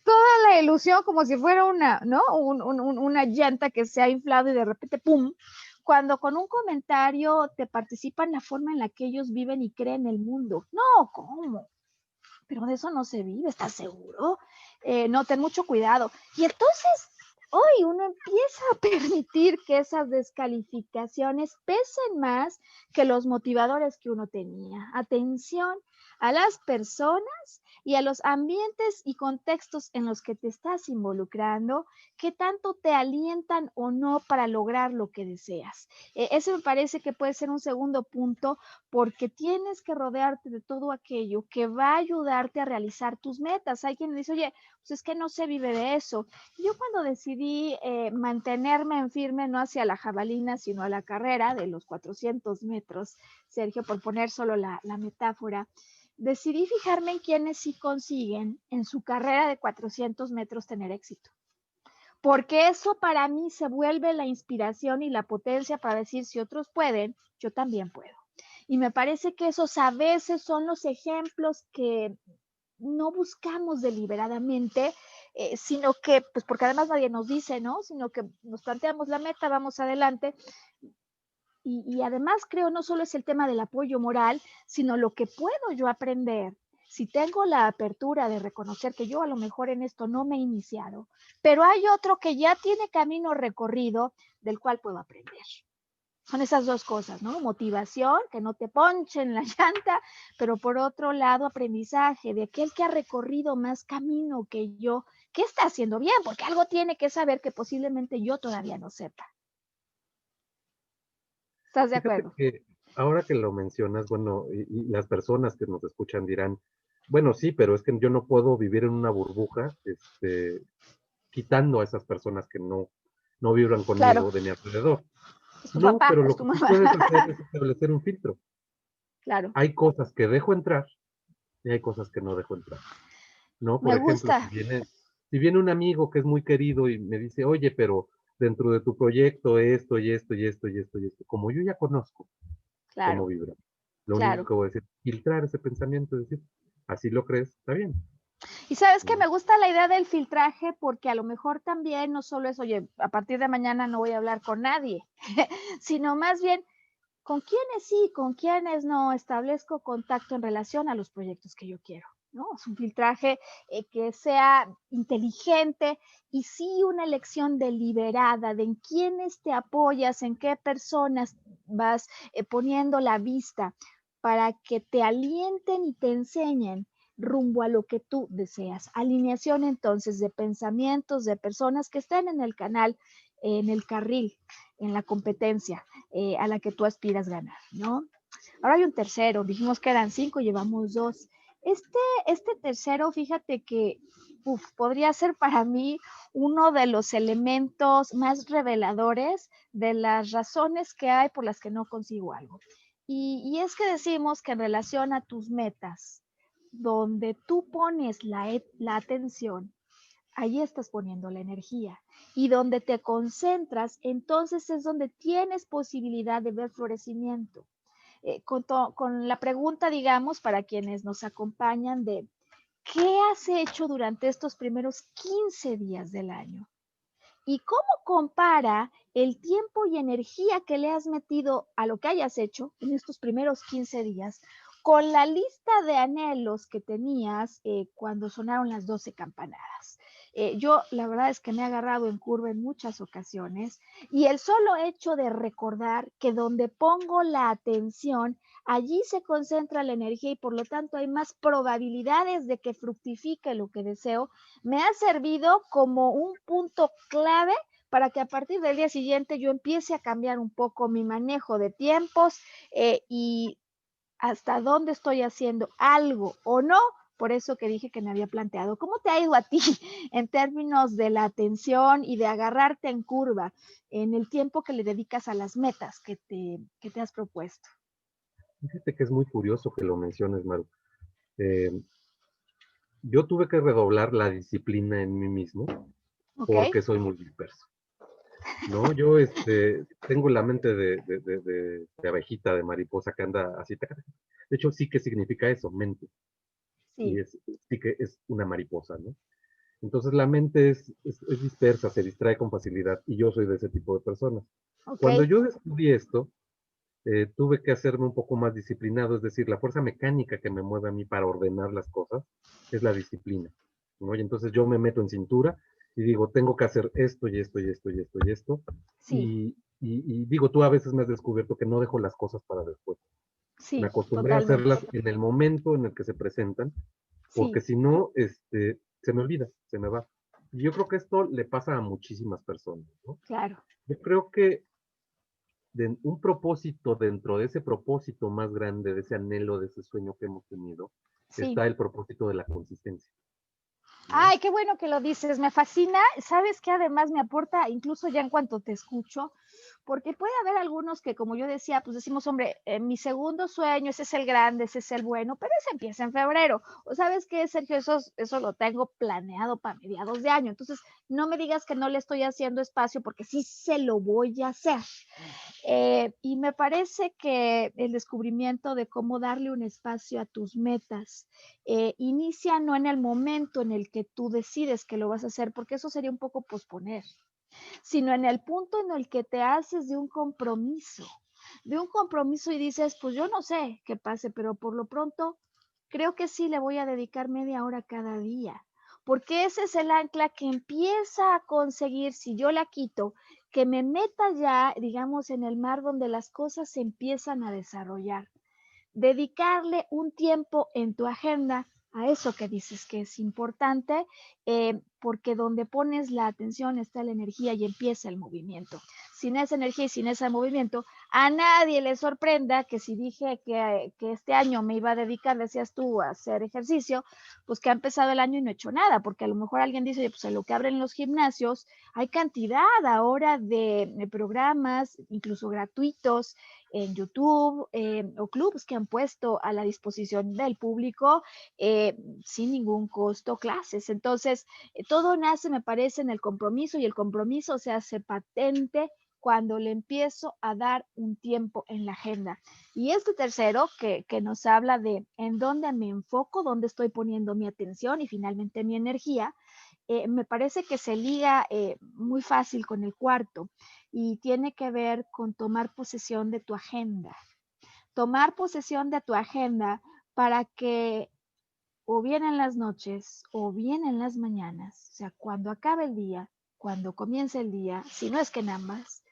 toda la ilusión como si fuera una, ¿no? Una llanta que se ha inflado y de repente, ¡pum! Cuando con un comentario te participan la forma en la que ellos viven y creen el mundo. No, ¿cómo? Pero de eso no se vive, ¿estás seguro? No, ten mucho cuidado. Y entonces, hoy uno empieza a permitir que esas descalificaciones pesen más que los motivadores que uno tenía. Atención a las personas y a los ambientes y contextos en los que te estás involucrando, que tanto te alientan o no para lograr lo que deseas. Ese me parece que puede ser un segundo punto porque tienes que rodearte de todo aquello que va a ayudarte a realizar tus metas. Hay quien dice, oye, pues es que no se vive de eso. Yo cuando decidí mantenerme en firme, no hacia la jabalina, sino a la carrera de los 400 metros, Sergio, por poner solo la metáfora, decidí fijarme en quienes sí consiguen en su carrera de 400 metros tener éxito. Porque eso para mí se vuelve la inspiración y la potencia para decir, si otros pueden, yo también puedo. Y me parece que esos a veces son los ejemplos que no buscamos deliberadamente, sino que, pues porque además nadie nos dice, ¿no? Sino que nos planteamos la meta, vamos adelante. Y además creo no solo es el tema del apoyo moral, sino lo que puedo yo aprender. Si tengo la apertura de reconocer que yo a lo mejor en esto no me he iniciado, pero hay otro que ya tiene camino recorrido del cual puedo aprender. Son esas dos cosas, ¿no? Motivación, que no te ponchen la llanta, pero por otro lado, aprendizaje de aquel que ha recorrido más camino que yo, que está haciendo bien, porque algo tiene que saber que posiblemente yo todavía no sepa. ¿Estás de Fíjate acuerdo? que ahora que lo mencionas, bueno, y las personas que nos escuchan dirán, bueno, sí, pero es que yo no puedo vivir en una burbuja, quitando a esas personas que no vibran Claro, conmigo de mi alrededor. es tu No, papá, pero es lo tu que sí mamá. puedes hacer es establecer un filtro. Claro, Hay cosas que dejo entrar y hay cosas que no dejo entrar, ¿no? me Por ejemplo, gusta, si viene un amigo que es muy querido y me dice, oye, pero dentro de tu proyecto esto y esto y esto y esto y esto, como yo ya conozco cómo claro, vibra, lo único claro. que voy a decir, filtrar ese pensamiento, es decir, así lo crees, está bien, Y sabes que ¿no? me gusta la idea del filtraje porque a lo mejor también no solo es, oye, a partir de mañana no voy a hablar con nadie, sino más bien con quiénes sí, con quiénes no establezco contacto en relación a los proyectos que yo quiero, ¿no? Es un filtraje que sea inteligente y sí una elección deliberada de en quiénes te apoyas, en qué personas vas poniendo la vista para que te alienten y te enseñen rumbo a lo que tú deseas. Alineación entonces de pensamientos, de personas que estén en el canal, en el carril, en la competencia a la que tú aspiras ganar, ¿no? Ahora hay un tercero, dijimos que eran 5, llevamos 2. Este tercero, fíjate que podría ser para mí uno de los elementos más reveladores de las razones que hay por las que no consigo algo. Y es que decimos que en relación a tus metas, donde tú pones la atención, ahí estás poniendo la energía. Y donde te concentras, entonces es donde tienes posibilidad de ver florecimiento. Con la pregunta, digamos, para quienes nos acompañan de, ¿qué has hecho durante estos primeros 15 días del año? ¿Y cómo compara el tiempo y energía que le has metido a lo que hayas hecho en estos primeros 15 días con la lista de anhelos que tenías cuando sonaron las 12 campanadas? Yo la verdad es que me he agarrado en curva en muchas ocasiones y el solo hecho de recordar que donde pongo la atención, allí se concentra la energía y por lo tanto hay más probabilidades de que fructifique lo que deseo, me ha servido como un punto clave para que a partir del día siguiente yo empiece a cambiar un poco mi manejo de tiempos y hasta dónde estoy haciendo algo o no. Por eso que dije que me había planteado, ¿cómo te ha ido a ti en términos de la atención y de agarrarte en curva en el tiempo que le dedicas a las metas que te has propuesto? Fíjate que es muy curioso que lo menciones, Maru. Eh, yo tuve que redoblar la disciplina en mí mismo ¿Ok? porque soy muy disperso, ¿no? Yo tengo la mente de abejita, de mariposa que anda así. Taca, taca. De hecho, sí que significa eso, mente. Y Sí, sí que es una mariposa, ¿no? Entonces la mente es dispersa, se distrae con facilidad y yo soy de ese tipo de personas. ok, Cuando yo descubrí esto, tuve que hacerme un poco más disciplinado, es decir, la fuerza mecánica que me mueve a mí para ordenar las cosas es la disciplina, ¿no? Y entonces yo me meto en cintura y digo, tengo que hacer esto y esto y esto y esto y esto. sí, Y digo, tú a veces me has descubierto que no dejo las cosas para después. Me Sí, acostumbré a totalmente. hacerlas en el momento en el que se presentan, porque Sí, si no, se me olvida, se me va. Y yo creo que esto le pasa a muchísimas personas, ¿no? claro. Yo creo que un propósito dentro de ese propósito más grande, de ese anhelo, de ese sueño que hemos tenido, Sí. está el propósito de la consistencia, ¿no? Ay, qué bueno que lo dices, me fascina. ¿Sabes qué además me aporta, incluso ya en cuanto te escucho? Porque puede haber algunos que, como yo decía, pues decimos, hombre, mi segundo sueño, ese es el grande, ese es el bueno, pero ese empieza en febrero. O sabes qué, Sergio, eso lo tengo planeado para mediados de año. Entonces, no me digas que no le estoy haciendo espacio porque sí se lo voy a hacer. Y me parece que el descubrimiento de cómo darle un espacio a tus metas inicia no en el momento en el que tú decides que lo vas a hacer, porque eso sería un poco posponer, sino en el punto en el que te haces de un compromiso y dices, pues yo no sé qué pase, pero por lo pronto creo que sí le voy a dedicar media hora cada día, porque ese es el ancla que empieza a conseguir, si yo la quito, que me meta ya, digamos, en el mar donde las cosas se empiezan a desarrollar. Dedicarle un tiempo en tu agenda a eso que dices que es importante, porque donde pones la atención está la energía y empieza el movimiento. Sin esa energía y sin ese movimiento, a nadie le sorprenda que si dije que este año me iba a dedicar, decías tú, a hacer ejercicio, pues que ha empezado el año y no he hecho nada, porque a lo mejor alguien dice, pues en lo que abren los gimnasios, hay cantidad ahora de programas, incluso gratuitos, en YouTube o clubs que han puesto a la disposición del público sin ningún costo clases. Entonces, todo nace, me parece, en el compromiso y el compromiso se hace patente cuando le empiezo a dar un tiempo en la agenda. Y este tercero, que nos habla de en dónde me enfoco, dónde estoy poniendo mi atención y finalmente mi energía, me parece que se liga muy fácil con el cuarto y tiene que ver con tomar posesión de tu agenda. Tomar posesión de tu agenda para que o bien en las noches o bien en las mañanas, o sea, cuando acabe el día, cuando comience el día, si no es que en ambas,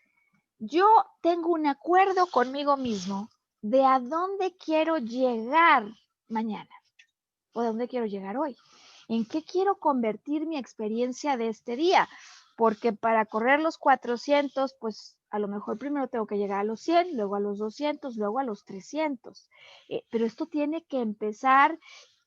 yo tengo un acuerdo conmigo mismo de a dónde quiero llegar mañana o de dónde quiero llegar hoy. ¿En qué quiero convertir mi experiencia de este día? Porque para correr los 400, pues a lo mejor primero tengo que llegar a los 100, luego a los 200, luego a los 300. Pero esto tiene que empezar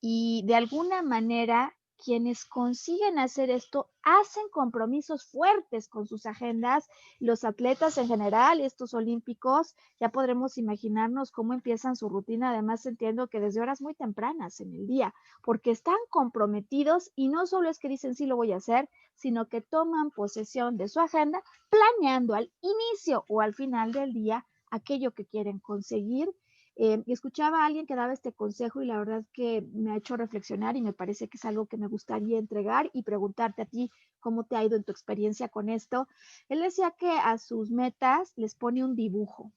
y de alguna manera quienes consiguen hacer esto hacen compromisos fuertes con sus agendas. Los atletas en general, estos olímpicos, ya podremos imaginarnos cómo empiezan su rutina. Además, entiendo que desde horas muy tempranas en el día, porque están comprometidos y no solo es que dicen sí lo voy a hacer, sino que toman posesión de su agenda planeando al inicio o al final del día aquello que quieren conseguir. Y escuchaba a alguien que daba este consejo y la verdad que me ha hecho reflexionar y me parece que es algo que me gustaría entregar y preguntarte a ti cómo te ha ido en tu experiencia con esto. Él decía que a sus metas les pone un dibujo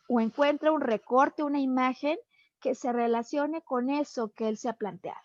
o encuentra un recorte, una imagen que se relacione con eso que él se ha planteado.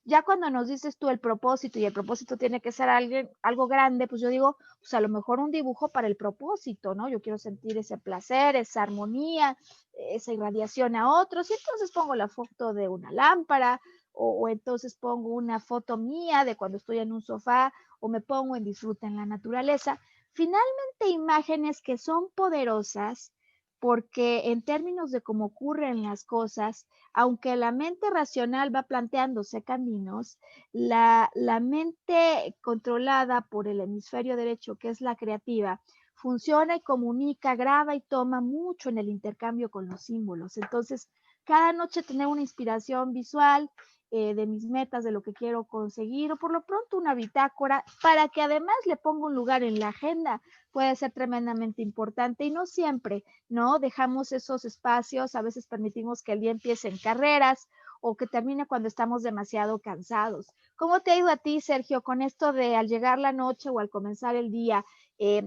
Ya cuando nos dices tú el propósito y el propósito tiene que ser algo grande, pues yo digo, pues a lo mejor un dibujo para el propósito, ¿no? Yo quiero sentir ese placer, esa armonía, esa irradiación a otros y entonces pongo la foto de una lámpara o entonces pongo una foto mía de cuando estoy en un sofá o me pongo en disfruta en la naturaleza. Finalmente, imágenes que son poderosas porque en términos de cómo ocurren las cosas, aunque la mente racional va planteándose caminos, la mente controlada por el hemisferio derecho, que es la creativa, funciona y comunica, graba y toma mucho en el intercambio con los símbolos. Entonces, cada noche tener una inspiración visual de mis metas, de lo que quiero conseguir, o por lo pronto una bitácora, para que además le ponga un lugar en la agenda, puede ser tremendamente importante y no siempre, ¿no? Dejamos esos espacios, a veces permitimos que el día empiece en carreras o que termine cuando estamos demasiado cansados. ¿Cómo te ha ido a ti, Sergio, con esto de al llegar la noche o al comenzar el día,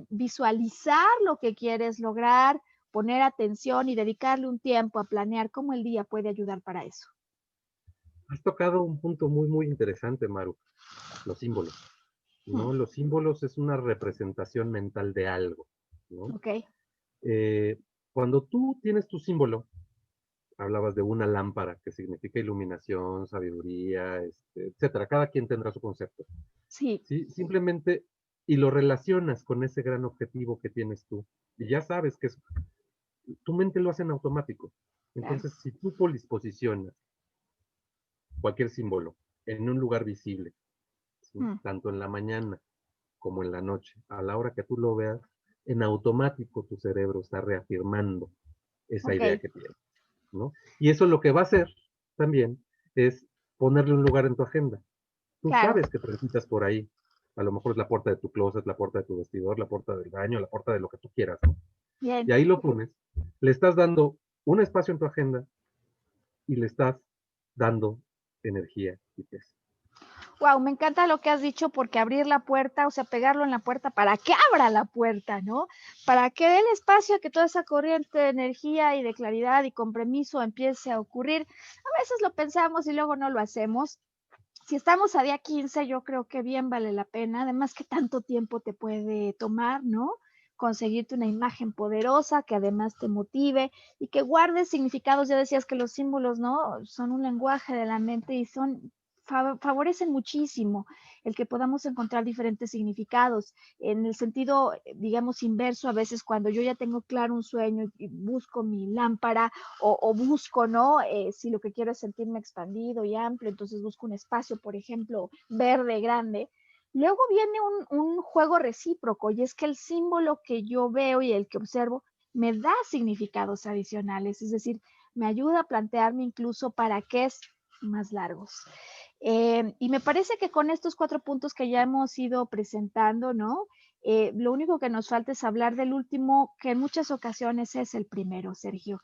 visualizar lo que quieres lograr, poner atención y dedicarle un tiempo a planear cómo el día puede ayudar para eso? Has tocado un punto muy, muy interesante, Maru, los símbolos, Hmm, ¿no? Los símbolos es una representación mental de algo, ¿no? ok, Eh, Cuando tú tienes tu símbolo, hablabas de una lámpara que significa iluminación, sabiduría, etcétera. Cada quien tendrá su concepto. Sí, ¿Sí? Simplemente, y lo relacionas con ese gran objetivo que tienes tú. Y ya sabes que tu mente lo hace en automático. claro. Entonces, si tú posicionas cualquier símbolo en un lugar visible, ¿sí? Mm, Tanto en la mañana como en la noche, a la hora que tú lo veas, en automático tu cerebro está reafirmando esa ok, idea que tienes, ¿no? Y eso lo que va a hacer también es ponerle un lugar en tu agenda. Tú claro. sabes que transitas por ahí. A lo mejor es la puerta de tu closet, la puerta de tu vestidor, la puerta del baño, la puerta de lo que tú quieras, ¿no? Y Bien. ahí lo pones, le estás dando un espacio en tu agenda y le estás dando energía y peso. Wow, me encanta lo que has dicho porque abrir la puerta, o sea, pegarlo en la puerta para que abra la puerta, ¿no? Para que dé el espacio a que toda esa corriente de energía y de claridad y compromiso empiece a ocurrir. A veces lo pensamos y luego no lo hacemos. Si estamos a día 15, yo creo que bien vale la pena. Además, que tanto tiempo te puede tomar, ¿no? Conseguirte una imagen poderosa que además te motive y que guarde significados. Ya decías que los símbolos, ¿no? Son un lenguaje de la mente y favorecen muchísimo el que podamos encontrar diferentes significados. En el sentido, digamos, inverso, a veces cuando yo ya tengo claro un sueño y busco mi lámpara o busco, ¿no? Si lo que quiero es sentirme expandido y amplio, entonces busco un espacio, por ejemplo, verde, grande. Luego viene un juego recíproco y es que el símbolo que yo veo y el que observo me da significados adicionales, es decir, me ayuda a plantearme incluso para qué es más largos. Y me parece que con estos 4 puntos que ya hemos ido presentando, ¿no? Lo único que nos falta es hablar del último, que en muchas ocasiones es el primero, Sergio.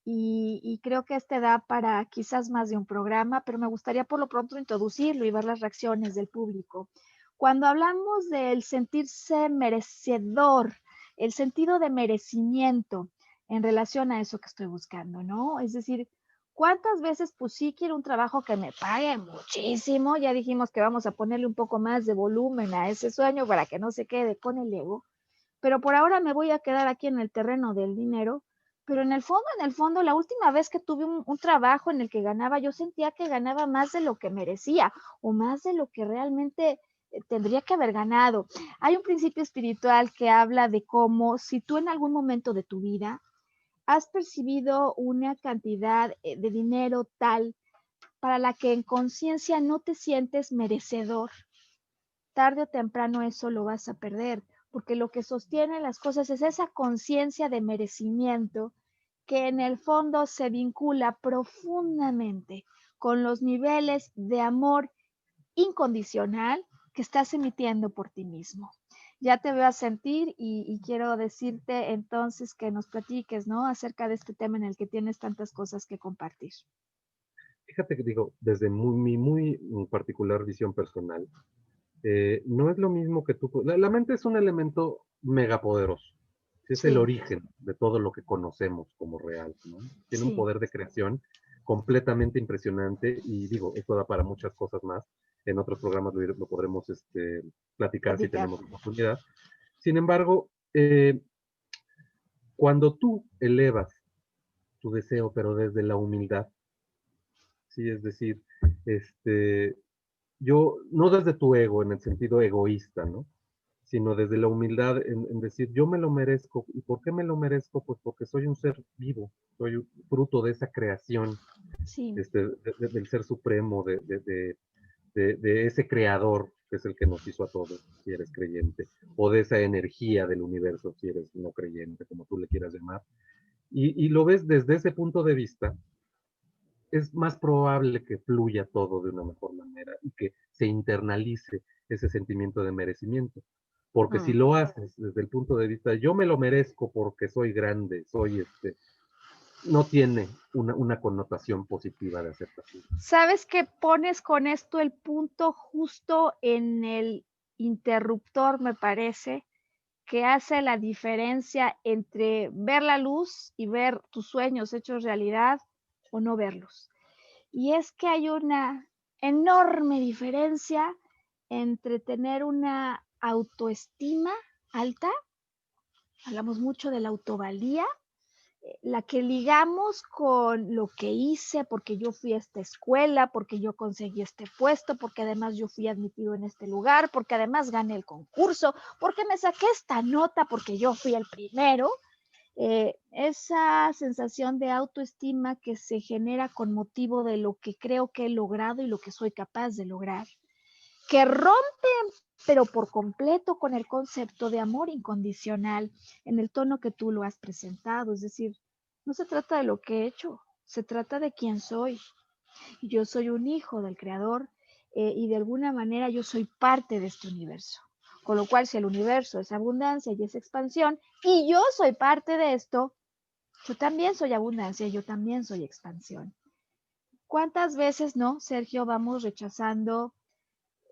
Y creo que este da para quizás más de un programa, pero me gustaría por lo pronto introducirlo y ver las reacciones del público. Cuando hablamos del sentirse merecedor, el sentido de merecimiento en relación a eso que estoy buscando, ¿no? Es decir, ¿cuántas veces pues sí quiero un trabajo que me pague muchísimo? Ya dijimos que vamos a ponerle un poco más de volumen a ese sueño para que no se quede con el ego, pero por ahora me voy a quedar aquí en el terreno del dinero. Pero en el fondo, la última vez que tuve un trabajo en el que ganaba, yo sentía que ganaba más de lo que merecía o más de lo que realmente tendría que haber ganado. Hay un principio espiritual que habla de cómo si tú en algún momento de tu vida has percibido una cantidad de dinero tal para la que en conciencia no te sientes merecedor, tarde o temprano eso lo vas a perder, porque lo que sostiene las cosas es esa conciencia de merecimiento que en el fondo se vincula profundamente con los niveles de amor incondicional que estás emitiendo por ti mismo. Ya te veo a sentir y quiero decirte entonces que nos platiques, ¿no? Acerca de este tema en el que tienes tantas cosas que compartir. Fíjate que digo, desde mi muy particular visión personal, no es lo mismo que tú. La mente es un elemento megapoderoso. Es el Sí, origen de todo lo que conocemos como real, ¿no? Tiene un sí, poder de creación completamente impresionante y digo, esto da para muchas cosas más. En otros programas lo podremos platicar si platicar. tenemos oportunidad. Sin embargo, cuando tú elevas tu deseo, pero desde la humildad, ¿sí? Es decir, este, no desde tu ego, en el sentido egoísta, ¿no? Sino desde la humildad en decir, yo me lo merezco. ¿Y por qué me lo merezco? Pues porque soy un ser vivo, soy un fruto de esa creación, Sí, del ser supremo, de ese creador que es el que nos hizo a todos, si eres creyente, o de esa energía del universo, si eres no creyente, como tú le quieras llamar. Y lo ves desde ese punto de vista, es más probable que fluya todo de una mejor manera y que se internalice ese sentimiento de merecimiento. Porque si mm. lo haces desde el punto de vista, yo me lo merezco porque soy grande, no tiene una connotación positiva de aceptación. ¿Sabes que pones con esto el punto justo en el interruptor, me parece, que hace la diferencia entre ver la luz y ver tus sueños hechos realidad o no verlos? Y es que hay una enorme diferencia entre tener una autoestima alta, hablamos mucho de la autovalía, la que ligamos con lo que hice, porque yo fui a esta escuela, porque yo conseguí este puesto, porque además yo fui admitido en este lugar, porque además gané el concurso, porque me saqué esta nota, porque yo fui el primero. Esa sensación de autoestima que se genera con motivo de lo que creo que he logrado y lo que soy capaz de lograr, que rompe pero por completo con el concepto de amor incondicional en el tono que tú lo has presentado. Es decir, no se trata de lo que he hecho, se trata de quién soy. Yo soy un hijo del Creador, y de alguna manera yo soy parte de este universo. Con lo cual, si el universo es abundancia y es expansión, y yo soy parte de esto, yo también soy abundancia, yo también soy expansión. ¿Cuántas veces, no, Sergio, vamos rechazando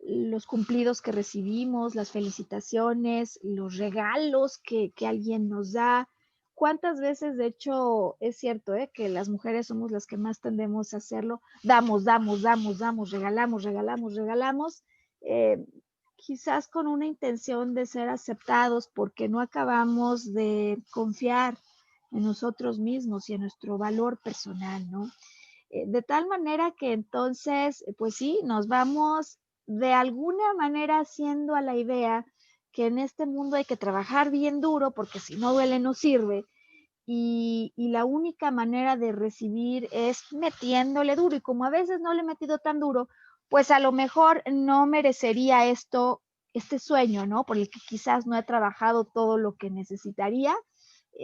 los cumplidos que recibimos, las felicitaciones, los regalos que alguien nos da? ¿Cuántas veces, de hecho, es cierto, que las mujeres somos las que más tendemos a hacerlo? Damos, damos, damos, damos, regalamos, regalamos, regalamos, eh, quizás con una intención de ser aceptados porque no acabamos de confiar en nosotros mismos y en nuestro valor personal, ¿no? De tal manera que entonces, pues sí, nos vamos de alguna manera haciendo a la idea que en este mundo hay que trabajar bien duro porque si no duele no sirve, y la única manera de recibir es metiéndole duro, y como a veces no le he metido tan duro, pues a lo mejor no merecería esto, este sueño, ¿no? Por el que quizás no he trabajado todo lo que necesitaría.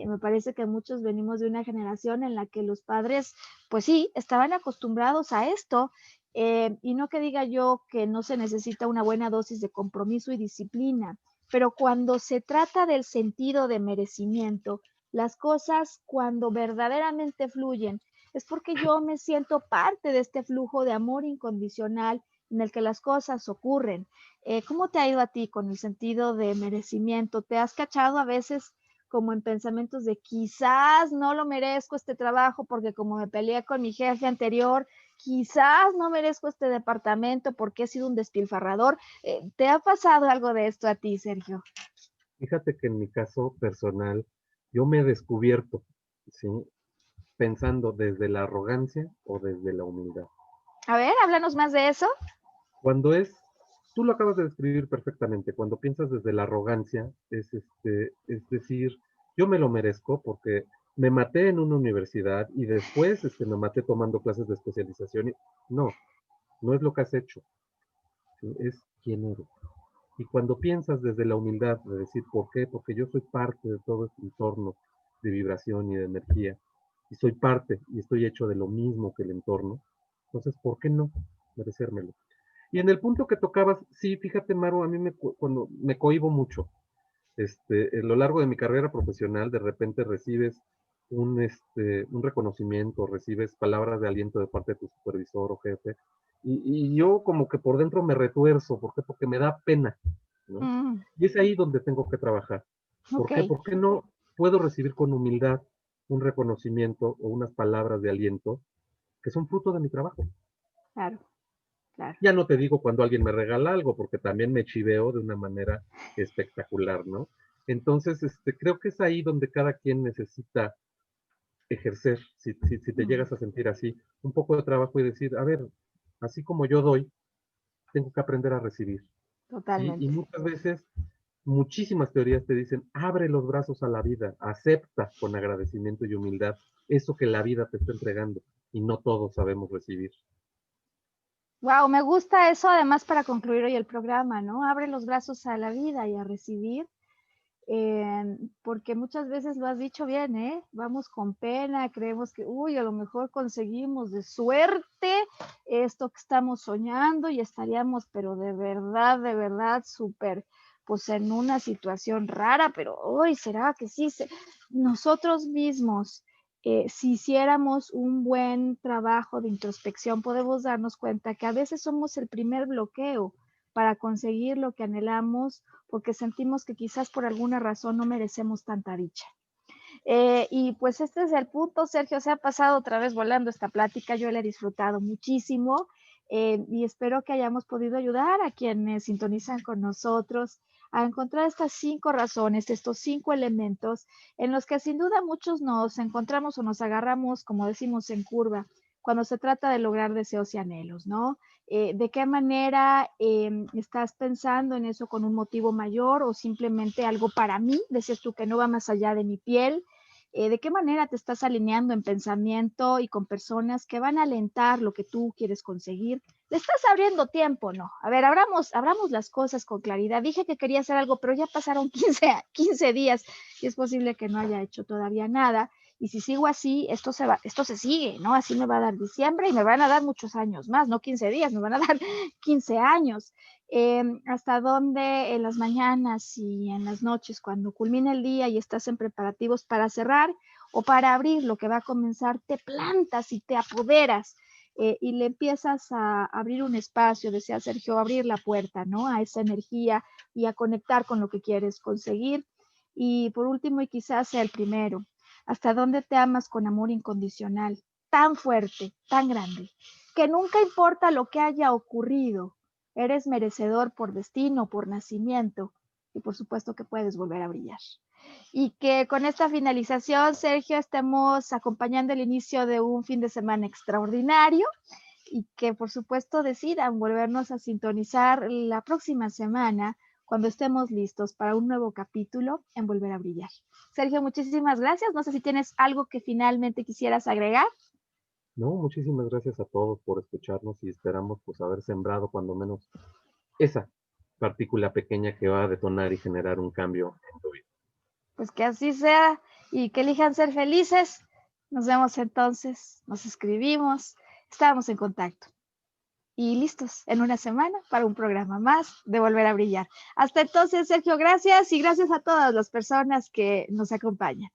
Me parece que muchos venimos de una generación en la que los padres, pues sí, estaban acostumbrados a esto, y no que diga yo que no se necesita una buena dosis de compromiso y disciplina, pero cuando se trata del sentido de merecimiento, las cosas cuando verdaderamente fluyen, es porque yo me siento parte de este flujo de amor incondicional en el que las cosas ocurren. ¿Cómo te ha ido a ti con el sentido de merecimiento? ¿Te has cachado a veces como en pensamientos de quizás no lo merezco este trabajo porque como me peleé con mi jefe anterior, quizás no merezco este departamento porque he sido un despilfarrador? ¿Te ha pasado algo de esto a ti, Sergio? Fíjate que en mi caso personal, yo me he descubierto, ¿sí? Pensando desde la arrogancia o desde la humildad. A ver, háblanos más de eso. Cuando es, tú lo acabas de describir perfectamente, cuando piensas desde la arrogancia, es decir, yo me lo merezco porque me maté en una universidad y después me maté tomando clases de especialización. No, no es lo que has hecho, ¿sí? Es quién eres. Y cuando piensas desde la humildad de decir, ¿por qué? Porque yo soy parte de todo este entorno de vibración y de energía, y soy parte y estoy hecho de lo mismo que el entorno, entonces, ¿por qué no merecérmelo? Y en el punto que tocabas, sí, fíjate, Maru, a mí cuando me cohíbo mucho, a lo largo de mi carrera profesional, de repente recibes un reconocimiento, recibes palabras de aliento de parte de tu supervisor o jefe, y yo como que por dentro me retuerzo. ¿Por qué? Porque me da pena, ¿no? Mm, Y es ahí donde tengo que trabajar. ok, ¿Por qué? ¿Por qué no puedo recibir con humildad un reconocimiento o unas palabras de aliento que son fruto de mi trabajo? claro, claro. Ya no te digo cuando alguien me regala algo, porque también me chiveo de una manera espectacular, ¿no? Entonces, creo que es ahí donde cada quien necesita ejercer, si te Mm, llegas a sentir así, un poco de trabajo y decir, a ver, así como yo doy, tengo que aprender a recibir, ¿sí? Y totalmente. muchas veces, muchísimas teorías te dicen, abre los brazos a la vida, acepta con agradecimiento y humildad eso que la vida te está entregando, y no todos sabemos recibir. Wow, me gusta eso además para concluir hoy el programa, ¿no? Abre los brazos a la vida y a recibir, porque muchas veces lo has dicho bien, ¿eh? Vamos con pena, creemos que, uy, a lo mejor conseguimos de suerte esto que estamos soñando y estaríamos, pero de verdad, súper, pues en una situación rara, pero hoy será que sí, nosotros mismos, si hiciéramos un buen trabajo de introspección, podemos darnos cuenta que a veces somos el primer bloqueo para conseguir lo que anhelamos porque sentimos que quizás por alguna razón no merecemos tanta dicha. Y pues este es el punto, Sergio, se ha pasado otra vez volando esta plática, yo la he disfrutado muchísimo, y espero que hayamos podido ayudar a quienes sintonizan con nosotros a encontrar estas 5 razones, estos 5 elementos en los que sin duda muchos nos encontramos o nos agarramos, como decimos, en curva, cuando se trata de lograr deseos y anhelos, ¿no? ¿De qué manera estás pensando en eso con un motivo mayor o simplemente algo para mí? Decías tú que no va más allá de mi piel. ¿De qué manera te estás alineando en pensamiento y con personas que van a alentar lo que tú quieres conseguir? ¿Le estás abriendo tiempo? No. A ver, abramos las cosas con claridad. Dije que quería hacer algo, pero ya pasaron 15 días y es posible que no haya hecho todavía nada. Y si sigo así, esto se sigue, ¿no? Así me va a dar diciembre y me van a dar muchos años más, no 15 días, me van a dar 15 años. Hasta dónde en las mañanas y en las noches, cuando culmina el día y estás en preparativos para cerrar o para abrir lo que va a comenzar, te plantas y te apoderas y le empiezas a abrir un espacio, decía Sergio, abrir la puerta, ¿no? A esa energía y a conectar con lo que quieres conseguir. Y por último, y quizás sea el primero, ¿hasta dónde te amas con amor incondicional, tan fuerte, tan grande, que nunca importa lo que haya ocurrido, eres merecedor por destino, por nacimiento, y por supuesto que puedes volver a brillar? Y que con esta finalización, Sergio, estemos acompañando el inicio de un fin de semana extraordinario y que por supuesto decidan volvernos a sintonizar la próxima semana cuando estemos listos para un nuevo capítulo en Volver a Brillar. Sergio, muchísimas gracias. No sé si tienes algo que finalmente quisieras agregar. No, muchísimas gracias a todos por escucharnos y esperamos pues haber sembrado cuando menos esa partícula pequeña que va a detonar y generar un cambio en tu vida. Pues que así sea y que elijan ser felices. Nos vemos entonces, nos escribimos, estamos en contacto. Y listos en una semana para un programa más de Volver a Brillar. Hasta entonces, Sergio, gracias y gracias a todas las personas que nos acompañan.